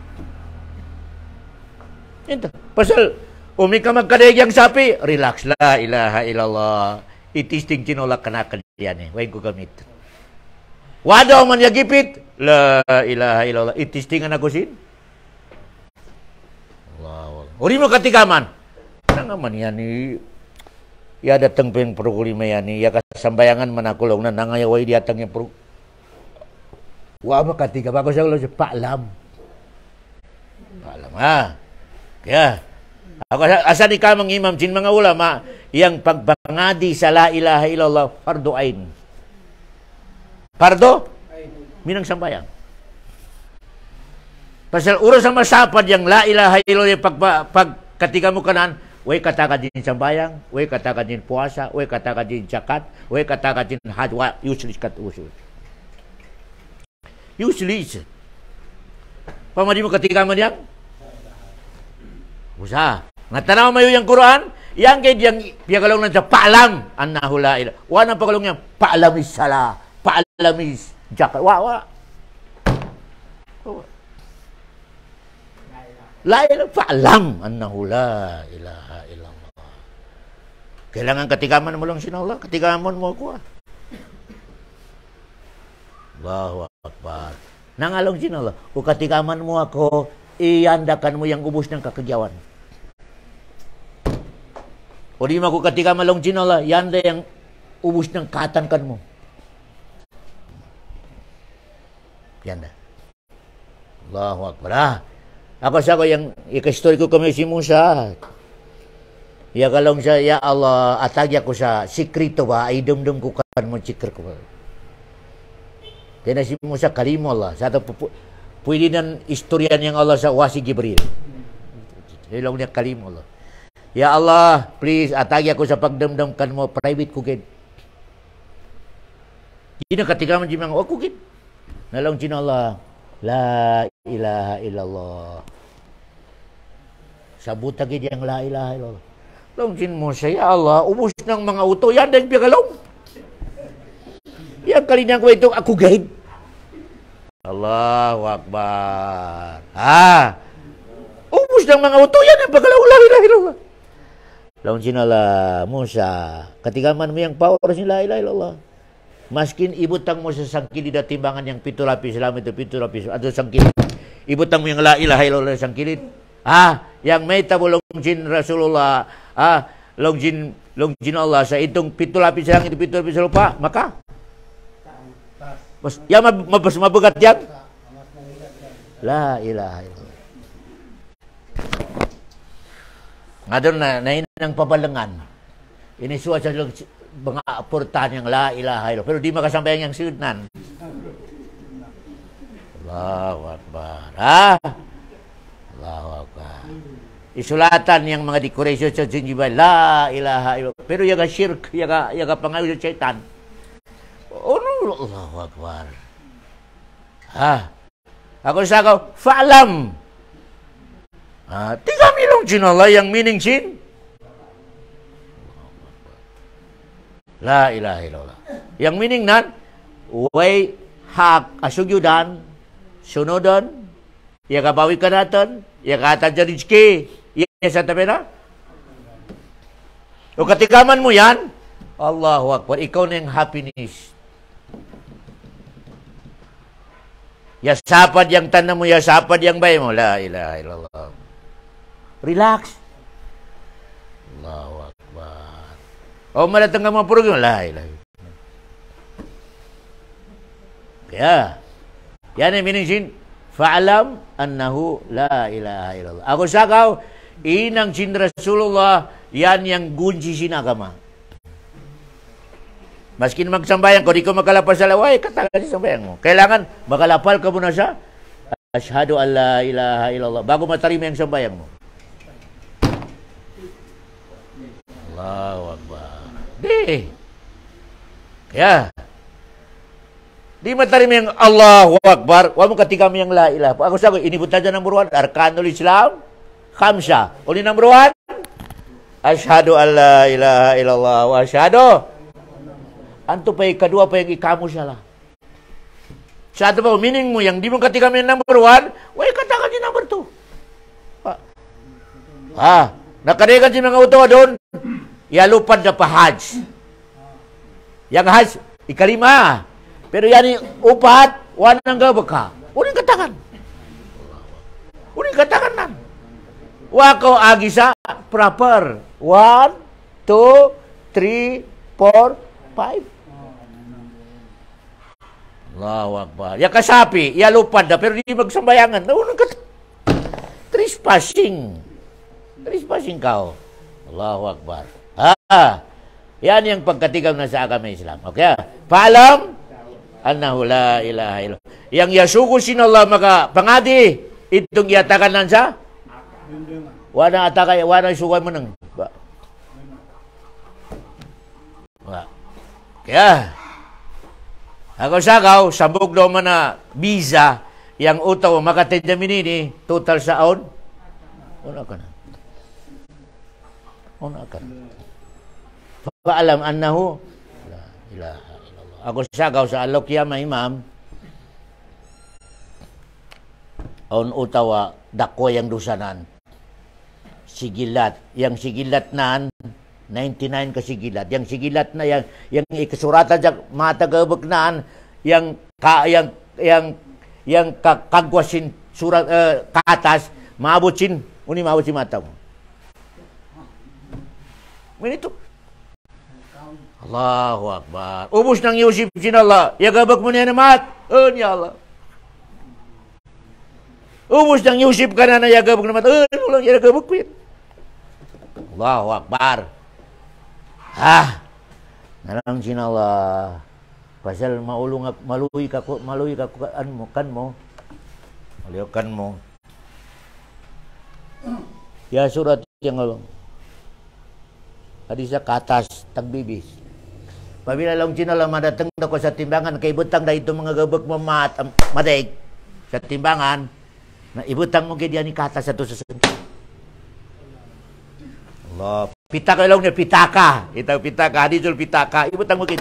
Ito. Pasal, ka magkadaig yang sapi, relax, la ilaha illallah. Itisting tinulak ka na kaliyan eh. Huwag ko gamit. Wadaw man yagipit, la ilaha illallah. Itistingan ako sin. Allah. Uri mo katikaman. Ano naman yan eh. Ya datang pa yung programa yan eh. Ya kasambayangan manakulong na nangayaway diatang yung programa. Wa makatika. Bago siya ulo siya, paalam. Paalam ha. Kaya, ako asa di ka mang imam sin mga ulama, yang pagbangadi sa la ilaha illallah, fardu ain. Fardu? Minang sambayang. Pasal uros ang masapad yang la ilaha illallah pag katika mo kanan, way kataka din sambayang, way kataka din puasa, way kataka din zakat, way kataka din hajwa, usually kat usul. Usually. Pamadi mo katika mo diyan? Usa. Nga tanaw mayo yung Quran, yang kay diyang piyagalong lang sa paalam, annahu la ilaha. Wa nang pagalong niya, paalam is sala, paalam is zakat. Wa. La ilaha, paalam, annahu la ilaha illallah. Kailangan katikaman mo lang sin Allah, katikaman mo ako. Allahu Akbar. Nangalong sin Allah, o katikaman mo ako, iyandakan mo yang ubos ng kakagyawan. O di mo ko katika malong sinala, yanda yang ubos ng katankan mo. Yanda. Allahu Akbar. Ako sa ko yung ikastory ko kami si Musa. Ya kalong siya, ya Allah, atagya ko sa sikrito ba, ay dumdum ko kan mo sikr ko ba. Kaya si Musa kalimo Allah. Sa ito, pwede nan istoryan yang Allah sa wasi Jibril. Ilaw niya kalimo Allah. Ya Allah, please, atagi ako sa pagdamdamkan mo, private ko gid. Hindi na katika man jimang, o ko gid. Nalong sin Allah, la ilaha illallah. Sabuta gid yang la ilaha illallah. Long sin mo siya, ya Allah, ubos ng mga uto, yan din piyagalong. Yang kalinyang ko ito, ako gid. Allahu Akbar. Ubos ng mga uto, yan ang pagalaw, la ilaha illallah. Lawan sinala Musa, katigaman mo yung power sin la ilaha illallah. Maskin ibutang mo sa sangkilid at timbangan yang 7 lapis, Islam itu 7 lapis, atau sangkilid. Ibutang mo yung la ilaha illallah sangkilid. Yang may tabulong sin Rasulullah, longjin Allah sa itong 7 lapis lang, itu 7 lapis lupa, maka ya mabagat yan. La ilaha illallah. Nga doon na ng pabalangan. Iniswa sa mga aportan yung la ilaha illallah. Pero di makasambayan yung siudnan. Allahu Akbar. Allahu Akbar. Isulatan yung mga decoration sa Zinjibay. La ilaha illallah. Pero yaga shirk, yaga pangayo sa syaitan. Allahu Akbar. Ako sa ako, fa'alam. Tiga milong sinala yang meaning sin la ilaha illallah. Yang meaning nan way hak asugyudan sunodon ya kabawi kanatan ya kata rezeki ya sa tapena. O katikaman mo yan, Allahu Akbar, ikaw na yung happiness. Ya sapad yang tanam mo, ya sapad yang bay mo, la ilaha illallah. Relax. Allahu Akbar. O malatang ka mga program, la ilaha illallah. Kaya, yan ang meaning fa'alam annahu la ilaha illallah. Ako sakaw, inang sin Rasulullah, yan yang gunji sinagama. Maskin magsambayan ko, di ko makalapal sa laway, katagal sa sambayan mo. Kailangan makalapal ka muna siya. Ashhadu an la ilaha illallah. Bago matarima yung sambayan mo. Allahu Akbar. Di. Ya. Di matarim yang Allahu Akbar, wa ketika yang la ilaha. Aku sago ini butaja number 1 arkanul Islam khamsa. Only number 1 asyhadu an la ilaha illallah wa asyhadu antu pa kedua pa yang kamu salah. Satu pa meaning mo yang di mo ketika yang number 1, wa katakan si number 2. Nakadekan si mga utawa doon. Ya lupad na pa hajj. Yang hajj ikalima. Pero yani upat, wanang gabaka. Uning katakan. Uning katakan nan. Wakaw agi sa proper. 1, 2, 3, 4, 5. Allahu Akbar. Ya kasapi, ya lupad na, pero di magsambayangan. Unang trespassing. Trespassing kau. Allahu Akbar. Yan yung pagkatigam na sa agama Islam. Okay? Paalam annahu la ilaha illallah. Yang yasugo sinallah maka pangadi itong iatakan lang sa wana atakay wana sugay mo nang kaya ako sagaw sabog do man na visa yang utaw makatendyamin ini total sa aon una ka na paalam annahu la ilaha. Ako sagaw sa alokya imam on utawa dako yang dusanan sigilat yang sigilat nan 99 ka sigilat yang sigilat na yang ikasuratan sa mata gabagnan yang kagwasin surat katas maabutin uni maabutin mata mo minito. Allahu Akbar. Ubus ng Yusuf sinallah. Yagabak mo niya namat. Ya Allah. Ubus ng Yusuf ka na yagabak namat. Ulang yagabak ko yan. Allahu Akbar. Nalang sinallah. Pasal maulung maluy ka kan mo. Maliukan mo. Ya surat yang along. Hadis ke atas tagbibis. Pabila lang sinala madatang na ko sa timbangan kay ibutang na ito mga gabag madaig sa timbangan na ibutang mo kay diyan ni kata sa to sa Allah. Pitaka lang niya pitaka. Itaw pitaka, hadisul pitaka. Ibutang mo kay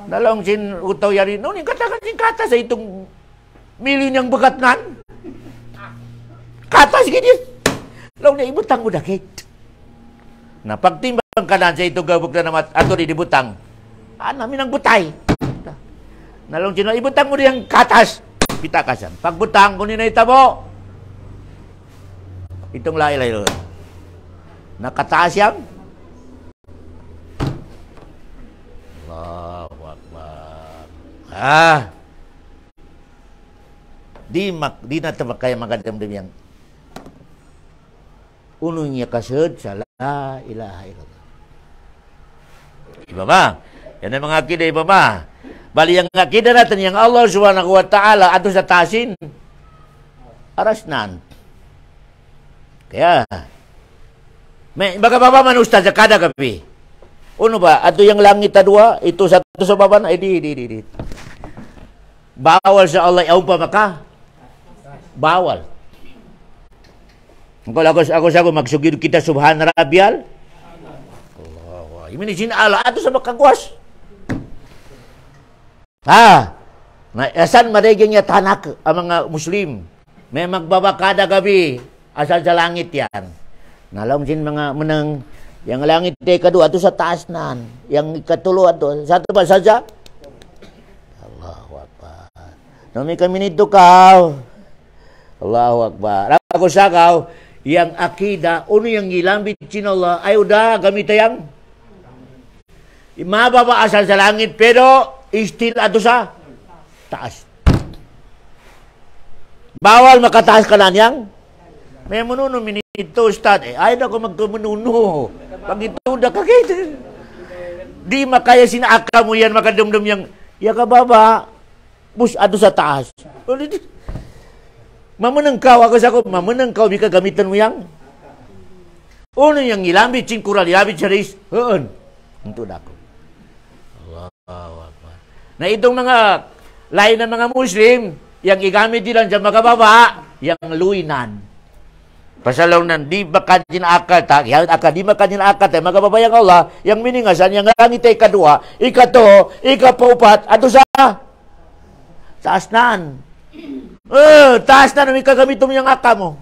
nalong sin utaw yari no ni katakan sin kata sa itong milyon yang bagatnan. Kata sige lang niya ibutang mo dakit. Na pagtimbang kanan sa ito gabog na naman ato di dibutang. Namin ang butay. Nalong sino ibutang mo diyang katas. Pitakasan. Pagbutang kunin na itabo. Itong lailay. Nakataas yan. Allahu Akbar. Di na kaya magadamdam yang unungnya kasud sa la ilaha illallah. Iba ba? Yan ang mga akidah iba ba? Bali yang akidah natin yang Allah Subhanahu wa ta'ala ato sa tasin arasnan. Kaya may baga baba man ustaz sa kada gabi. Uno ba? Ato yang langit dua, itu satu sa baba na di. Bawal sa Allah yaw pa maka. Bawal. Ako sa magsugid kita subhan rabbiyal Allah. Imini sin ala ato sa makagwas. Na asan madayeng niya tanak ang mga Muslim. May magbaba kada gabi asal sa langit yan. Nalong sin mga menang yang langit te kadua ato sa taas nan. Yang ikatulo ato satu ba saja? Allahu Akbar. Nami kami nito ka. Allahu Akbar. Ako sagaw yang akidah, uno yang gilambit sinallah, ay udah gamit yang mababa asal sa langit, pero still ato sa taas. Bawal makataas ka na niyang. May manuno minito, Ustad. Ay na ko magkamanuno. Pag ito na kakit. Di makaya sinaaka mo yan, makadumdum yang, ya ka baba, bus ato sa taas. Mamanangkaw ako sa ako, mamanangkaw bika gamitan mo yang. Uno yang ilambit, singkural, ilambit sa ris. Haan. Ito na ako. Na itong mga lain na mga Muslim, yang igamit dilang sa mga baba, yang luinan. Pasalaw nan, di makadin akal, di makadin akal, mga babayang Allah, yang miningasan, yang langit ay kadua, ikato, ikapaupat, ato sa taas naan. Taas na may kagamitom yung aka mo.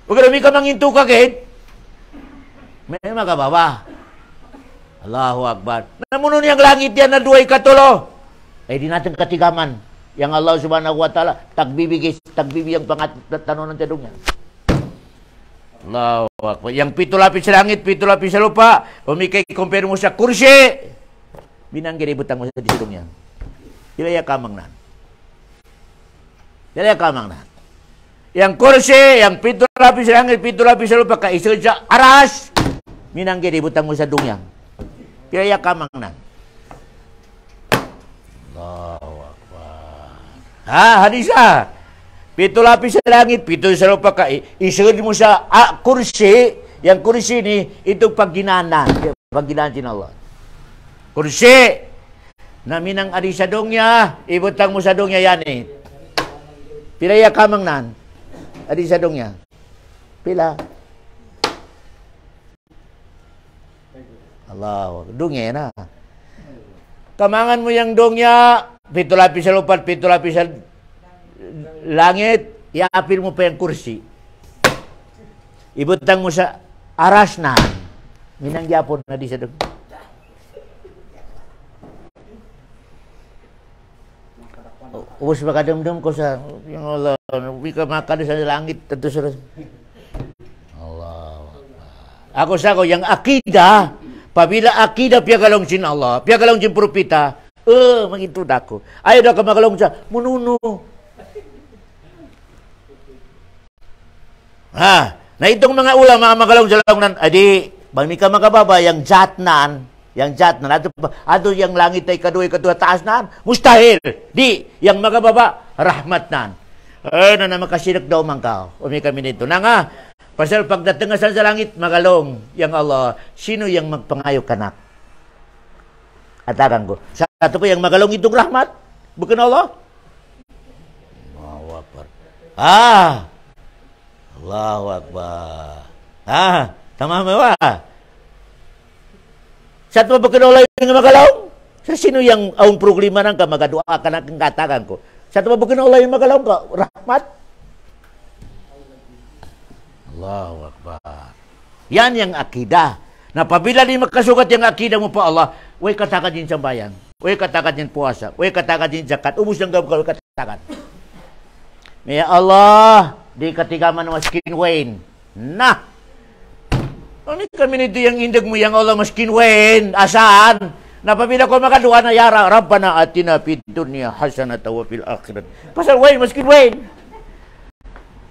Huwag na may kamanginto kagit, may mga baba. Allahu Akbar. Namuno niyang langit yan na duway katulo. Ay di natin katigaman. Yang Allah Subhanahu wa Ta'ala tagbibigay pangatanong ng tanong niya. Allahu Akbar. Yang pito lapis sa langit, pito lapis sa lupa. Umikay compare mo sa kursi. Binanggiri butang mo sa disilong niya. Dilaya kamang na. Dilaya kamang na. Yang kursi, yang pito lapis sa langit, pito lapis sa lupa, kaisod sa aras. Binanggiri butang mo sa dunyang. Dilaya kamang na. Allahu Akbar. Hadisa. Pito lapis sa langit, pito sa lupa ka. Isugod mo sa kursi. Yang kursi ni, itong pagginana. Pagginana din Allah. Kursi. Na minang adi sa dongya. Ibutang mo sa dongya yan eh. Pilaya kamang nan. Adi sa dongya. Pila. Allah. Dongya na. Kamangan mo yung dongya, pito lapis sa lupa, pito lapis sa langit, iapil mo pa yung kursi. Ibutang mo sa aras na. Minang Japon na di sa dong. Ubus makadamdam ko sa, yung Allah, wika makada sa langit, tentu sa Allah. Ako sa ko, yung akida, pabila akidah piagalong sin Allah, piagalong sin propita, mangintud ako. Ayaw na ka magalong sa mununo. Na itong mga ulam, mga magalong sa langunan, adi, bang ka magababa, yung jatnan, ato yung langit ay kadua, taas naan, mustahil. Di, yung magababa, rahmat naan. Na makasinak daw man ka. Umi kami nito. Na nga, pasal pagdating sa langit, magalong yang Allah, sino yang magpangayo kanak? Atakan ko. Sa ato po yung magalong itong rahmat? Bukan Allah? Allahu Akbar. Allahu Akbar. Tama mo ba? Sa ato po bukan Allah yung magalong? Sa sino yung aung problema nang ka, magadua ka na kang katakan ko? Sa ato po bukan Allah yung magalong ka? Rahmat? Allahu Akbar. Yan yung akidah. Na pabila di makasukat yung akidah mo pa Allah, way katakan din sambayan, way katakan din puasa, way katakan din zakat, ubus ng gawin ka katakan. May Allah, di katigaman maskin wain. Nah, ano kami nito yung indag mo yung Allah maskin wain? Asaan? Na pabila ko makadua na yara, Rabbana atina fid dunya hasanatan wa fil akhirat. Pasal wain maskin wain.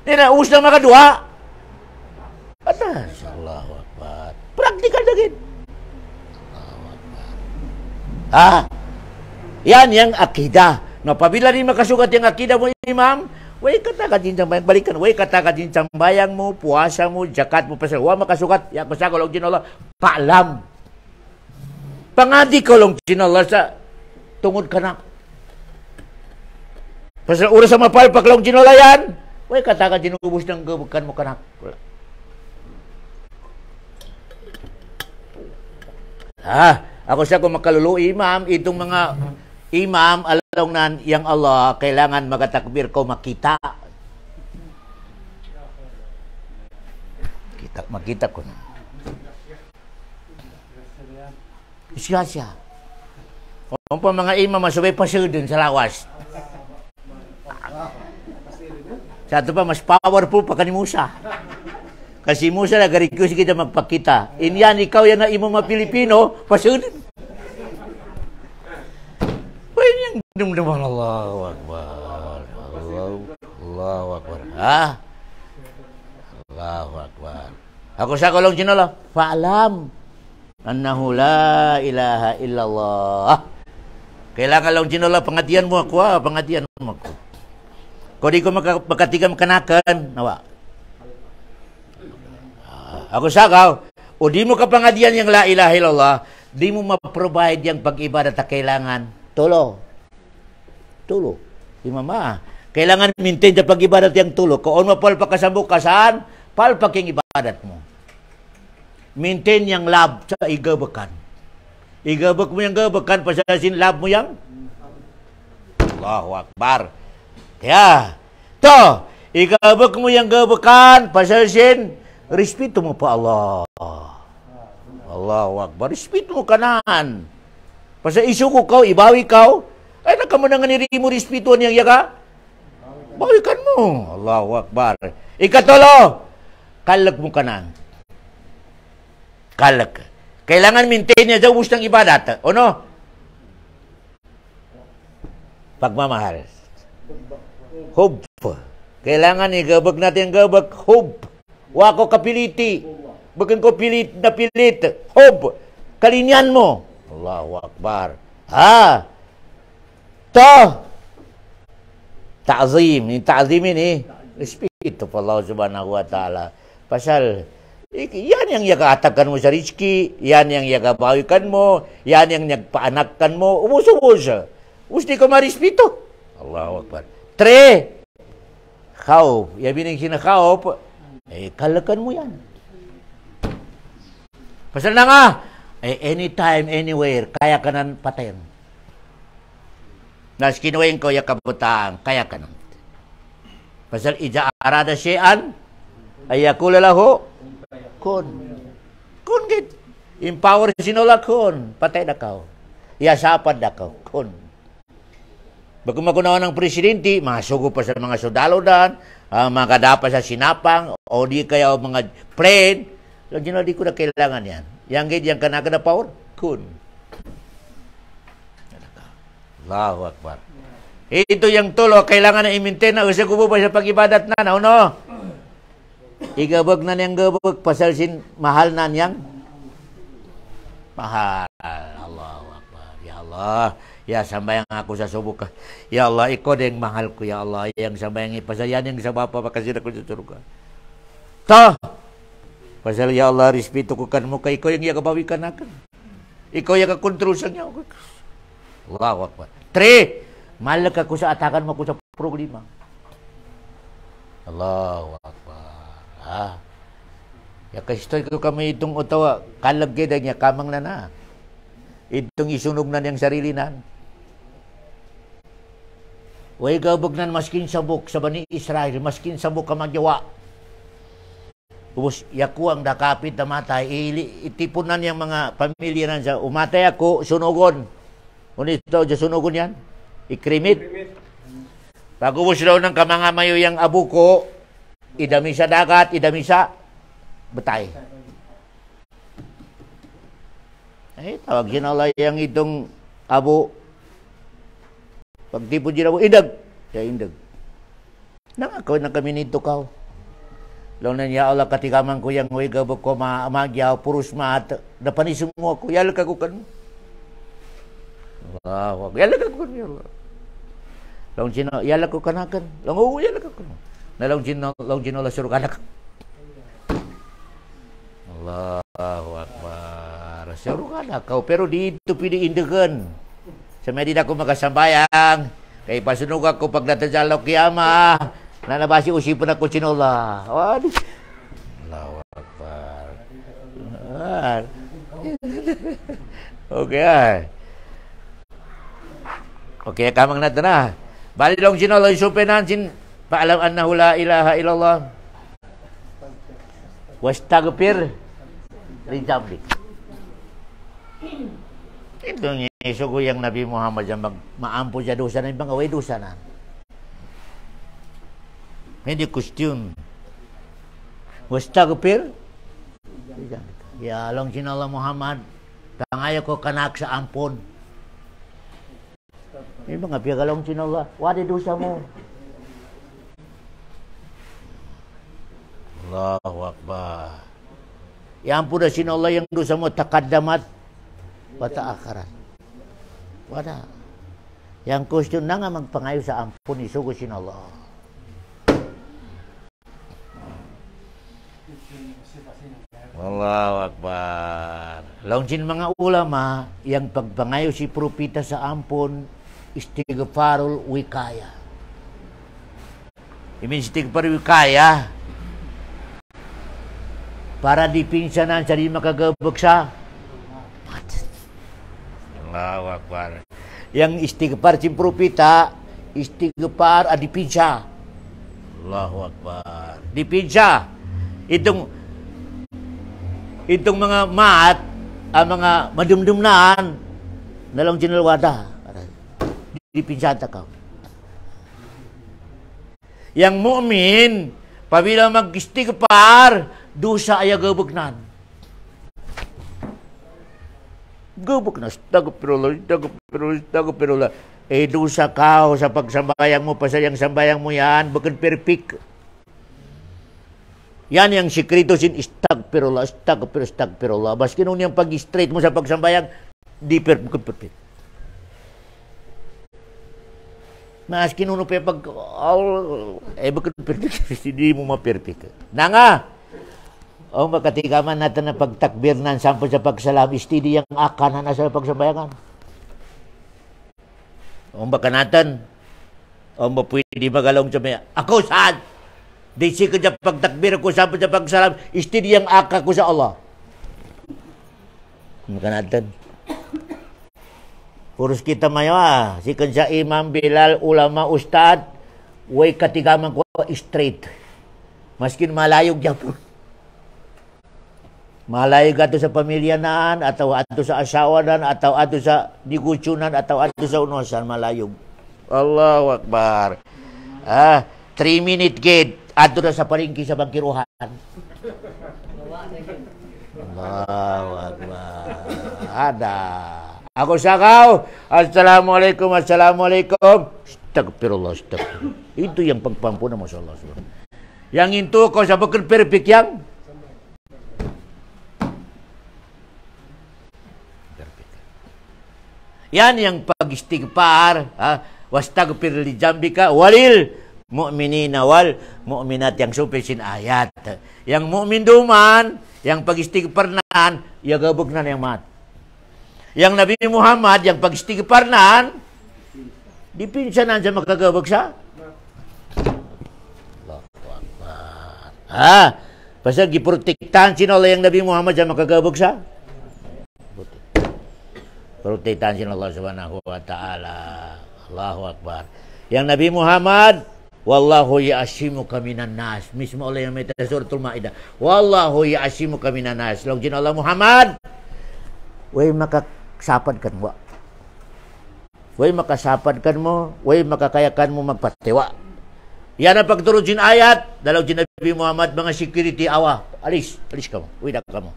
Di na ubus ng makadua. Atas, Allahu Akbar. Praktikal dagit. Allahu Akbar. Yan yung akidah. No, pabila rin makasukat yung akidah mo, imam, way katakan din sambayang, balikan, way katakan din sambayang mo, puasa mo, zakat mo, pasal, wa makasukat, ya pasakolong din Allah, paalam. Pangadi kolong din Allah sa tungod kanak. Pasal, ura sa mapalpak long din Allah yan, way katakan din ubus ng gabukan mo kanak. Ako siya kung makalulu imam, itong mga imam, alam nan, yang Allah, kailangan magatakbir ko makita. Makita ko na. Siya. Kung pa mga imam, masubay pa siya dun sa lawas. Sa ito pa, mas powerful pa kani Musa. Kasi Musa na request kita magpakita. Inyan, ikaw yan na imo mga Pilipino, pasunod. Pwede yung dumduman. Allahu Akbar. Allahu Akbar. Allahu Akbar. Ako sa kolong sinala, fa'alam annahu la ilaha illallah. Kailangan lang sinala, pangatian mo ako, pangatian mo ako. Kung di ko makatigam kanakan, nawa. Ako sakaw, o di mo kapangadian yung la ilaha illallah, di mo ma-provide yung pag-ibadat na kailangan, tulo. Di mama. Kailangan maintain sa pag-ibadat yung tulo. Kung mapal pa kasabok kasan, palpak yung ibadat mo. Maintain yung love sa igabakan. Igabak mo yung gabakan, pasasin love mo yung Allahu Akbar. Kaya, igabak mo yung gabakan, pasasin, respeto mo pa Allah. Allahu Akbar. Respeto mo kanan. Pasa isu ko kau, ibawi kau, ay nakamo na nga niri mo respeto niyang yaga. Bawikan mo. Allahu Akbar. Ikatulo, kalag mo kanan. Kalag. Kailangan maintain niya sa ubus ng ibadat. O no? Pagmamahal. Hub. Kailangan igabag natin ang gabag. Hub. Wako kapiliti. Bagan ko pilit na pilit. Hub. Kalinyan mo. Allahu Akbar. Ta'zim. Yung ta'zimin respeto pa Allah subhanahu wa ta'ala. Pasal, yan yung yakatakan mo sa rizki, yan yung yakabawikan mo, yan yung nagpaanakkan mo, ubus-ubus. Gusto ko marespeto. Allahu Akbar. 3, khawf. Yabi yung sinakawp, kalakan mo yan. Pasal na nga, anytime, anywhere, kaya ka nang patayin. Nas kinuwing ko yakabutang, kaya ka nang. Pasal ija arada syai'an, ayakula lahu, kun git. Empower sinola kun, patay na kau. Yasapad na kau, kun. Bago magunawa ng presidente, masugo pa sa mga sundalo dan, mga kadapa sa sinapang, o di kaya mga plane. Lagi di ko na kailangan yan. Yang git, yang kana power, kun. Allahu Akbar. Ito yung tulo, kailangan na i-maintain na usa ko pa sa pag-ibadat na, no? Igabag na niyang gabag, pasal sin mahal na niyang mahal. Allahu Akbar. Ya Allah, ya sambayang ako sa subok ka. Ya Allah, ikaw din mahal ko, ya Allah. Yang sambayang ipasayan yung sa bapa, makasin ako sa surga. Pasal ya Allah, respeto ko kan mo, kay ikaw yung yakabawikan akan. Ikaw yung kakontrol sa niya. Allahu Akbar. 3, malak ako sa atakan mo ko sa problema. Allahu Akbar. Ya kastoy ko kami itong utawa, kalag geda niya, kamang na. Itong isunog na niyang sarili na. Way gabag na maskin sabok sa Bani Israel, maskin sabok ka magyawa. Ubus, yaku ang dakapit na matay, itipunan niyang mga pamilya na siya, umatay ako, sunugon. Unit daw, sunugon yan. Ikrimit. Pag ubus daw ng kamangamayo yung abu ko, idami sa dagat, idami sa betay. Tawag sinala yung itong abo. Pag tipo din ako, indag. Kaya indag. Nangakaw na kami nito kao. Law na niya Allah katikaman ko yung huwagabok ko magyaw, purus maat. Napanisong mo ako, yalak ako kan. Wow, yalak ako kan. Long sino, yalak ko kanakan. Long yalak ako. Na long sino la suruh anak. Allahu Akbar. Suruh anak kau, pero dito piniindagan. Sa medida ko magasambayang. Kay pasunog ako pag natajalaw kiyama. Nanabasi usipan ako sinola. Waduh. Allahu Akbar. Okay. Okay, kamang natin na. Bali long sinola isupinan sin paalam annahu la ilaha illallah. Wastaghfir li dzambik. Ito nga isugo yang Nabi Muhammad yang maampo sa dosa na ibang away dosa na. Hindi question. Wastaghfir. Ya long sinala Muhammad. Tangayo ko kanak sa ampon. Ini mga piagalong sinala. Wadi dosa mo. Allahu Akbar. Iampun na sinala yang dosa mo takaddamat bata akaran. Wala. Yang question na nga magpangayo sa ampun isugo sinala. Allahu Akbar. Launjin mga ulama yang pagpangayo si propita sa ampon istighfarul wikaya. Imin istighfarul wikaya para dipinsanan sa di makagabag sa Allahu Akbar. Yang istighfar si propita istighfar adipinsa. Allahu Akbar. Dipinsa. Itong mga maat, ang mga madumdumnaan, nalang jinalwada. Dipinsata ka. Yang mu'min, pabila mag-istighfar, dusa ay gabugnan. Gabug na, astagfirullah. Dusa ka sa pagsambayang mo, pasayang sambayang mo yan, bagan perfect. Yan yung sikreto sin astagfirullah. Baski nung yung pag-straight mo sa pagsambayang, di perfect. Maski nung pa pag bagan perfect, hindi mo ma-perfect. Nanga, makatigaman natin na pagtakbir ng sampo sa pagsalam, istidi yung akanan na sa pagsambayangan. Baka natin, pwede magalong sa maya, ako saan? Di ko sa pagtakbir ko sa pagsalam, istidi ang aka ko sa Allah. Maka natin. Puros kita mayo sikan sa imam, bilal, ulama, ustad, way katigaman ko straight. Maskin malayog yapon. Malayog ato sa pamilyanan, atau ato sa asawanan, atau ato sa negosyonan, atau ato sa unosan, malayog. Allahu Akbar. 3-minute gate. Ato na sa palingki sa bangkiruhan. Allahu Akbar. Ada. Ako sakaw. Assalamualaikum. Astagfirullah. Itu yang pagpampu na masalah. Yang itu kau sa bakal perfect yang. Yan yang pag-istighfar. Wastagfir li jambika walil mu'minina wal mu'minat yang supisin ayat. Yang mu'min duman, yang pag-istighfar nan, ya gabog nan yang mat. Yang Nabi Muhammad, yang pag-istighfar nan, dipinsanan sa makagabog sa. Allahu Akbar. Pasal giprotektahan sinala yang Nabi Muhammad sa makagabog sa. Protektahan sin Allah Subhanahu wa taala. Allahu Akbar. Yang Nabi Muhammad, wallahu ya'asimuka minan nas. Mismo Allah yang meta suratul Maidah. Wallahu ya'asimuka minan nas. Langsung Allah Muhammad, way makasapad kan mo. Way makasapad kan mo, way makakayakan mo magpatewa. Yan ang pagturod sin ayat, dalaw sin Nabi Muhammad mga security awa. Alis ka mo. Uy ka mo.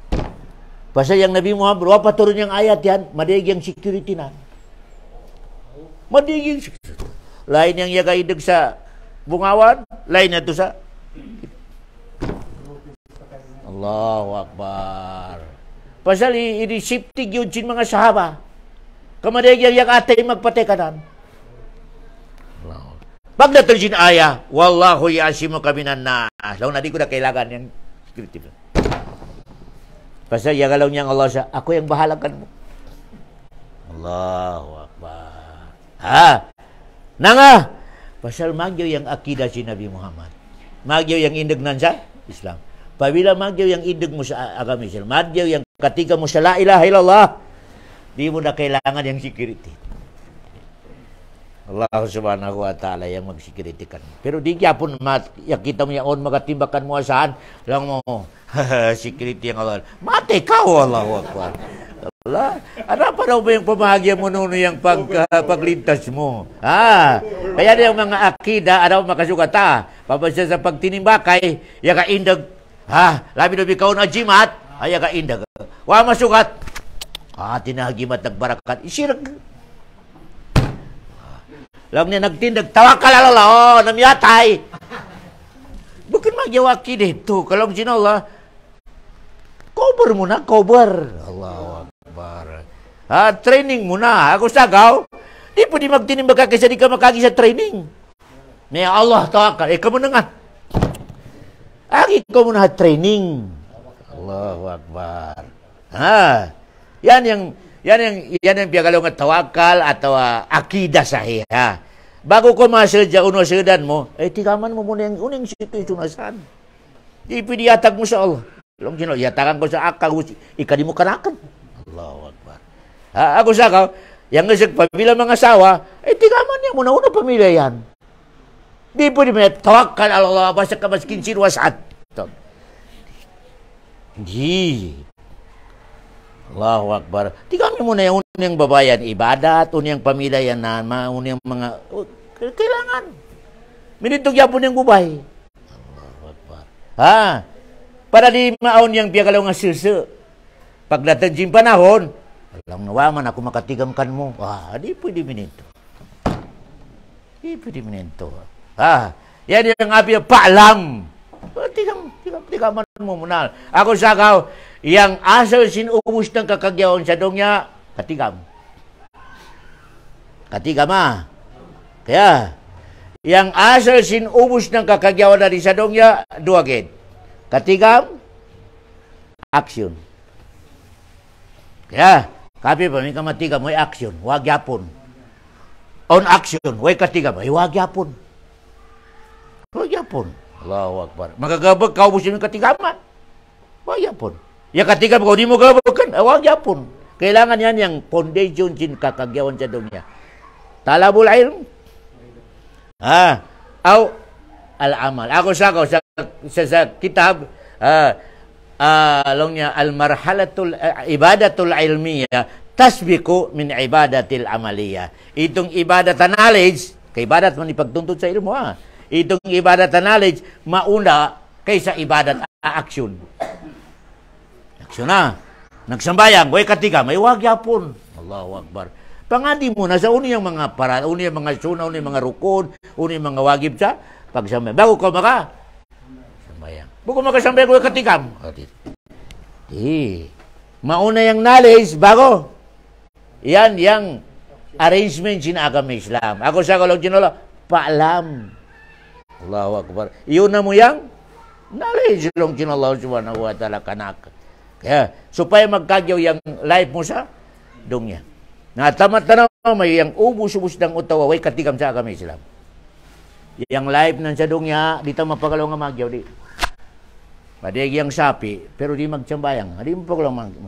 Pasal yang Nabi Muhammad, wapa turun yang ayat yan, madig yang security na. Madig yang security. Lain yang yaga idag sa bungawan, lain na ito sa Allahu Akbar. Pasal i-safety yun sin mga sahaba. Kamadeg yang atay magpatekanan. Pag natul sin ayah, wallahu ya'asimuka minan nas. Law na di ko na kailangan yung security. Pasal yagalaw niyang Allah sa, ako yang bahalakan mo. Allahu Akbar. Nanga, pasal magyaw yang akidah si Nabi Muhammad. Magyaw yang indag nan sa Islam. Pabila magyaw yang indag mo sa agama Islam, magyaw yang katiga mo sa la ilaha illallah, di mo na kailangan yung security. Allah Subhanahu wa taala yang mag-security kan. Pero di gyapon kita mo yaon magatimbakan mo saan lang mo security yang Allah. Mati ka Allahu Akbar. Allah, ano pa daw ba yung pamahagya mo noon yung paglintas mo? Kaya yung mga akida, ano makasugata, papasya sa pagtinimbakay, yaga indag, labi na bikaw na jimat, yaga indag. Wa masugat, tinahagimat nagbarakat, isirag. Lang niya nagtindag, tawakal alala, namyatay. Bukan magyawaki dito, kalau sinala, cover mo na, cover. Allahu Akbar. Training mo na. Ako sagaw, di pwede magtinimbag kasi di ka makagi sa training. May Allah tawakal. Kamu na nga. Agi ko mo na training. Allahu Akbar. Ha. Yan yang piagalo nga tawakal atau akidah sahih. Ha. Bago ko masadya uno sedan mo, tigaman mo muna yung uning situ itunasan. Di pidiyatag mo sa Allah. Long sino, yatakan ko sa akal, ikadi mo kanakan. Allahu Akbar. Ha, ako sa ka, yang ngasag pamilya mga asawa, tigaman niya muna una pamilya yan. Di pwede mo tawakal Allah, basta ka maskin sinwasat. Hindi. Allahu Akbar. Tingnan mo na yung unang babayan, ibadat, unang pamilya yan na, unang mga, kailangan. Minitog yapon yung bubay. Allahu Akbar. Ha? Para di maon yung piyagalaw nga susu. Pagdating yung panahon, alam nawaman ako makatigamkan mo. Di pwede minito. Di pwede minito. Yan yung api paalam. Tigaman mo muna. Ako sa kao, yang asal sinubos ng kakagyawan sa dongya, katigam. Katigam Kaya, yang asal sinubos ng kakagyawan dari sa dongya, dua ged. Katigam, action. Kaya, kapi pa, may kamatigam, may action, wag yapon. On action, way katigam, ay wag yapon. Wag yapon. Allahu Akbar. Magagabag kaubos yung katigaman. Wag yapon. Yung katigam ko, di mo gabagan. Wag yapon. Kailangan yan yung foundation sin kakagyawan sa dunya. Talabul ilm. Aw al-amal. Ako sa kitab alongnya al-marhalatul ibadatul ilmiyah tasbiku min ibadatil amaliyah. Itong ibadat knowledge, kay ibadat man ipagtuntut sa ilmu Itong ibadat knowledge mauna kaysa ibadat action. Action nagsambayang, way katiga, may wag yapon. Allahu Akbar. Pangadi mo na sa uniyang mga para, uniyang mga suna, uniyang mga rukun, uniyang mga wagib sa pagsambayang. Bago ka sambayang. Bago makasambayang, way katigam. Mauna yung knowledge, bago. Yan, yung arrangement sinagam Islam. Ako sa kalong ginula, paalam. Allahu Akbar. Iyon na mo yang knowledge long kinallahu subhanahu wa ta'ala kanak. Kaya, supaya magkagyaw yung life mo sa dunya. Na tamat na may yung ubus-ubus ng utawa, way katigam sa agam Islam. Yung life nan sa dunya, di ta mapagalaw nga magyaw, di. Padig yung sapi, pero di magtsambayang. Di mapagalaw magyaw.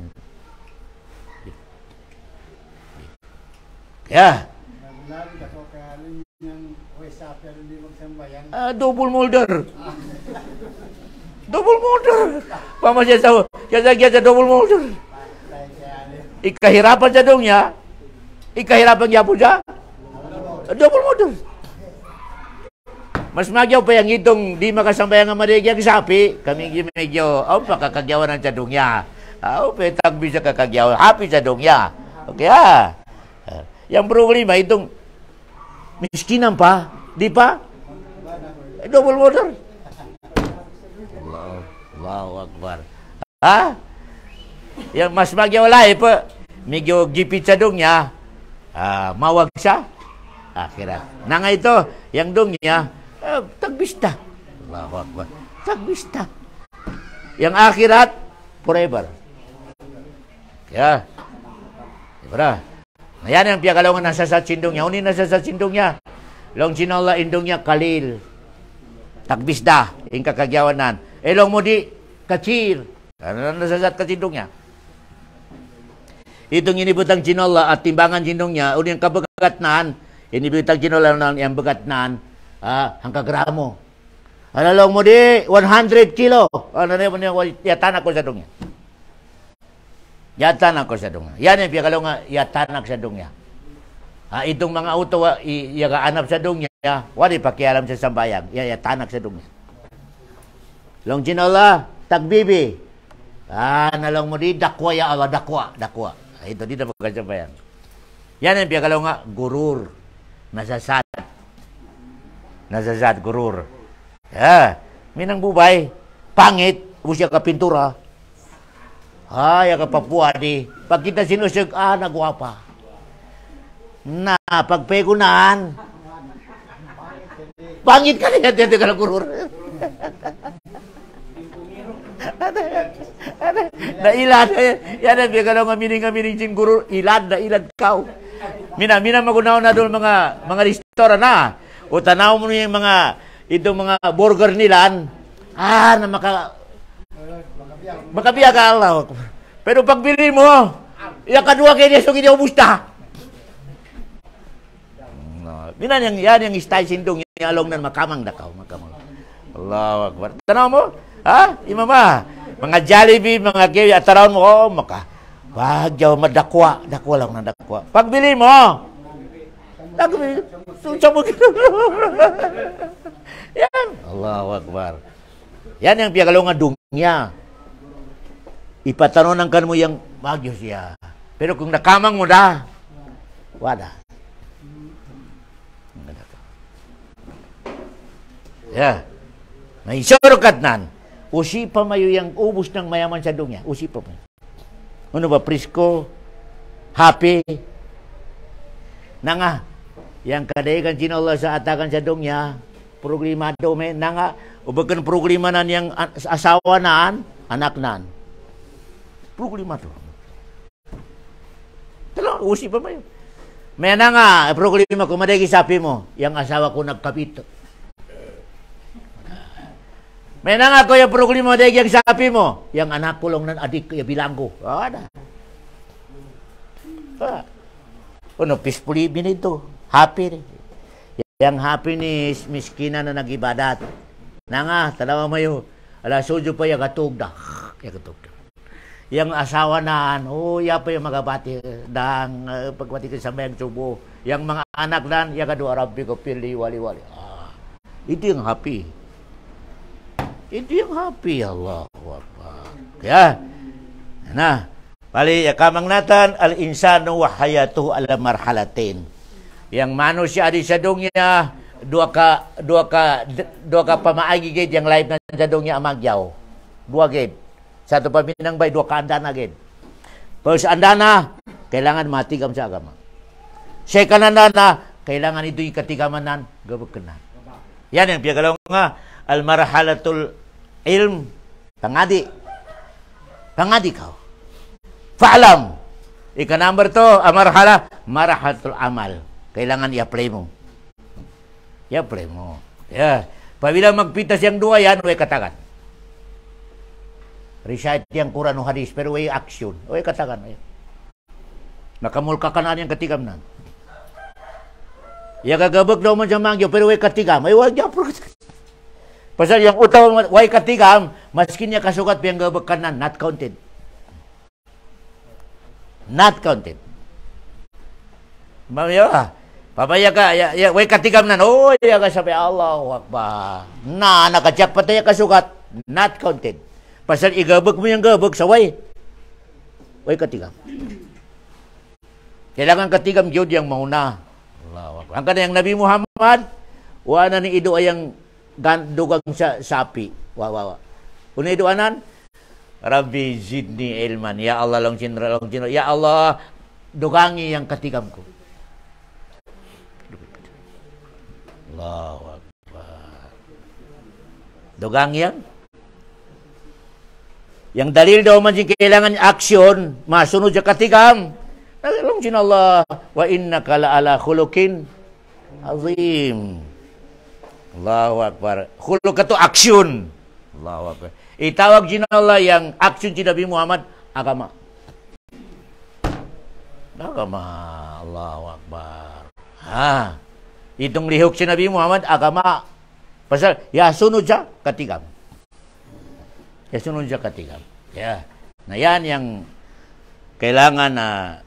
Kaya, double molder. Double molder. Pamasya sa double molder. Ikahirapan sa dunya, ikahirapan yapon sa double molder. Mas magyaw pa yung itong di makasambayang nga marigyang sapi, kami medyo, pakakagyawan sa dunya. Petagbi sa kakagyawan, happy sa dunya. Okay Yang problema itong miskinan pa, di pa? Double motor. Allahu Akbar. Yang mas magyawalay pa, medyo gipit sa dunya, mawag sa akhirat. Nga ito, yang dunya, tagbista. Allahu Akbar. Tagbista. Yang akhirat, forever. Diba? Ayan ang piyagalawang nasa sa sindong niya. Unin nasa sa sindong niya. Long sinala indong niya kalil. Tagbisda. Yung kakagyawanan. Long mo di kacir. Ano nasa sa sindong niya. Itong inibutang sinala at timbangan sindong niya. Unin kabagatnan. Inibutang sinala ang bagatnan. Hanggang gramo. Long mo di 100 kilo. Ano na mo niya. Yatan ako sa dong niya. Yatanak ko sa dunga. Yan yung piyagalaw nga, yatanak sa dunga. Itong mga auto, yagaanap sa dunga, wali pakialam sa sambayang, yatanak sa dunga. Long chinala, tagbibi. Nalong mo di, dakwa ya Allah, dakwa. Ito, di na magkasambayang. Yan yung piyagalaw nga, gurur. Nasasad, gurur. Minang bubay, pangit, usya ka pintura. Ay, kapapua di. Pag kita sinusog, nagwapa. Pagpegunan. Pangit ka niya, dito ka nagurur. Na ilad. Yan ang bigalaw nga mining sin guru. Ilad kau. Mina magunaw na doon mga restaurant na. O tanaw mo yung itong mga burger nila. Na makabiyag ka Allah. Pero pagbili mo, yung kadua kayo niya, so hindi umusta. Yan yung style sindong, yung along nan makamang dakaw. Allahu Akbar. Tanaw mo? Ha? Imama. Mga Jollibee, mga Gay, atarawon mo, wag jaw madakwa. Dakwa lang na dakwa. Pagbili mo, susya mo. Yan. Allahu Akbar. Yan yung piyagalaw nga dungya. Ipatanunan kan mo yung bagyo siya. Pero kung nakamang mo na, wala. Ya. May sorokat nan. Usipa mayo yung ubus ng mayaman sa dungya. Usipa mayo. Ano ba? Prisko? Happy? Nanga. Yang kadaikan Cina Allah sa atakan sa dungya. Programado may. Nanga. Ubagan programanan yang asawa naan. Anak naan. Programado. Talo. Usipa mayo. May nanga. Programa ko. Madagi sapi mo. Yang asawa ko nagkapito. May na nga ko yung problema dahil yung sapi mo. Yung anak ko lang ng adik yung bilanggo. Ada. Peacefully binito. Happy. Yang happiness, miskina na nag-ibadat. Na nga, talawa mayo. Sujo pa yung katug da. Yung asawa na, ya pa yung magabati. Dang, pagbati ko sa mayang subo. Yung mga anak dan, yung kadua rabbi ko, pili, wali-wali. Ito yung happy. Itu yang happy Allah. Ya. Nah, bali kamang natan al-insanu wa hayatuhu ala marhalatin. Yang manusia di sadungnya dua ka pamaagi gid yang live na sadungnya amagyaw. Dua gid. Satu paminang bay dua ka andana gid. Pag sa andana kailangan matigam sa agama. Sa kanandana kailangan ito ikatigamanan gabagkenan. Yan yang piyagalaw nga al-marhalatul ilm pangadi kau fa'lam ika number 2 marhalatul amal kailangan i-apply mo ya pabila magpitas yang dua yan way katakan recite yang Quran o hadis pero way action way katakan nakamulka ka na yang katigam nan ya gagabag daw man sa mangyo pero way katigam ay wag yapro. Pasal yang utama way katigam, maskin niya kasukat piyang gabag kanan, not counted. Not counted. Mamaya, papaya ka, way katigam nan, ya ka sabi, Allahu Akbar. Nakajak pa tayo kasukat, not counted. Pasal igabag mo yung gabag sa way katigam. Kailangan katigam yun yung mauna. Allahu Akbar. Ang kanayang Nabi Muhammad, wala ni ido ayang dugang sa sapi. Una iduanan, Rabbi zidni ilman. Ya Allah long cindra. Ya Allah, dugangi yang katigam ko. Allahu Akbar. Dugangi yang? Yang dalil daw man kailangan aksyon, masunod sa katigam. Long cindra Allah, wa innaka la ala khuluqin azim. Allahu Akbar. Khuluq itu aksyon. Allahu Akbar. Itawag din Allah yang aksyon si Nabi Muhammad agama. Allahu Akbar. Itong lihok si Nabi Muhammad agama. Pasal ya sunod siya katigam. Ya. Nah yan yang kailangan na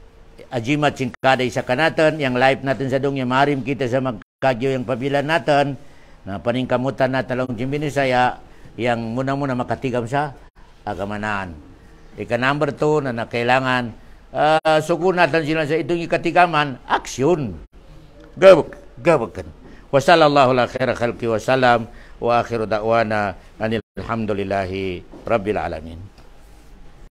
ajimat singkaday sa kanatan, yang live natin sa dong, yung marim kita sa magkagyo yung pabilan natin, na paningkamutan na talong Binisaya yang muna-muna makatigam sa agamanan. Ika number 2 na kailangan sugunatan sila sa itong ikatigaman, aksyon. Gabakan. Wa sallallahu ala khaira khalqi wa salam wa akhiru da'wana anil hamdulillahi rabbil alamin.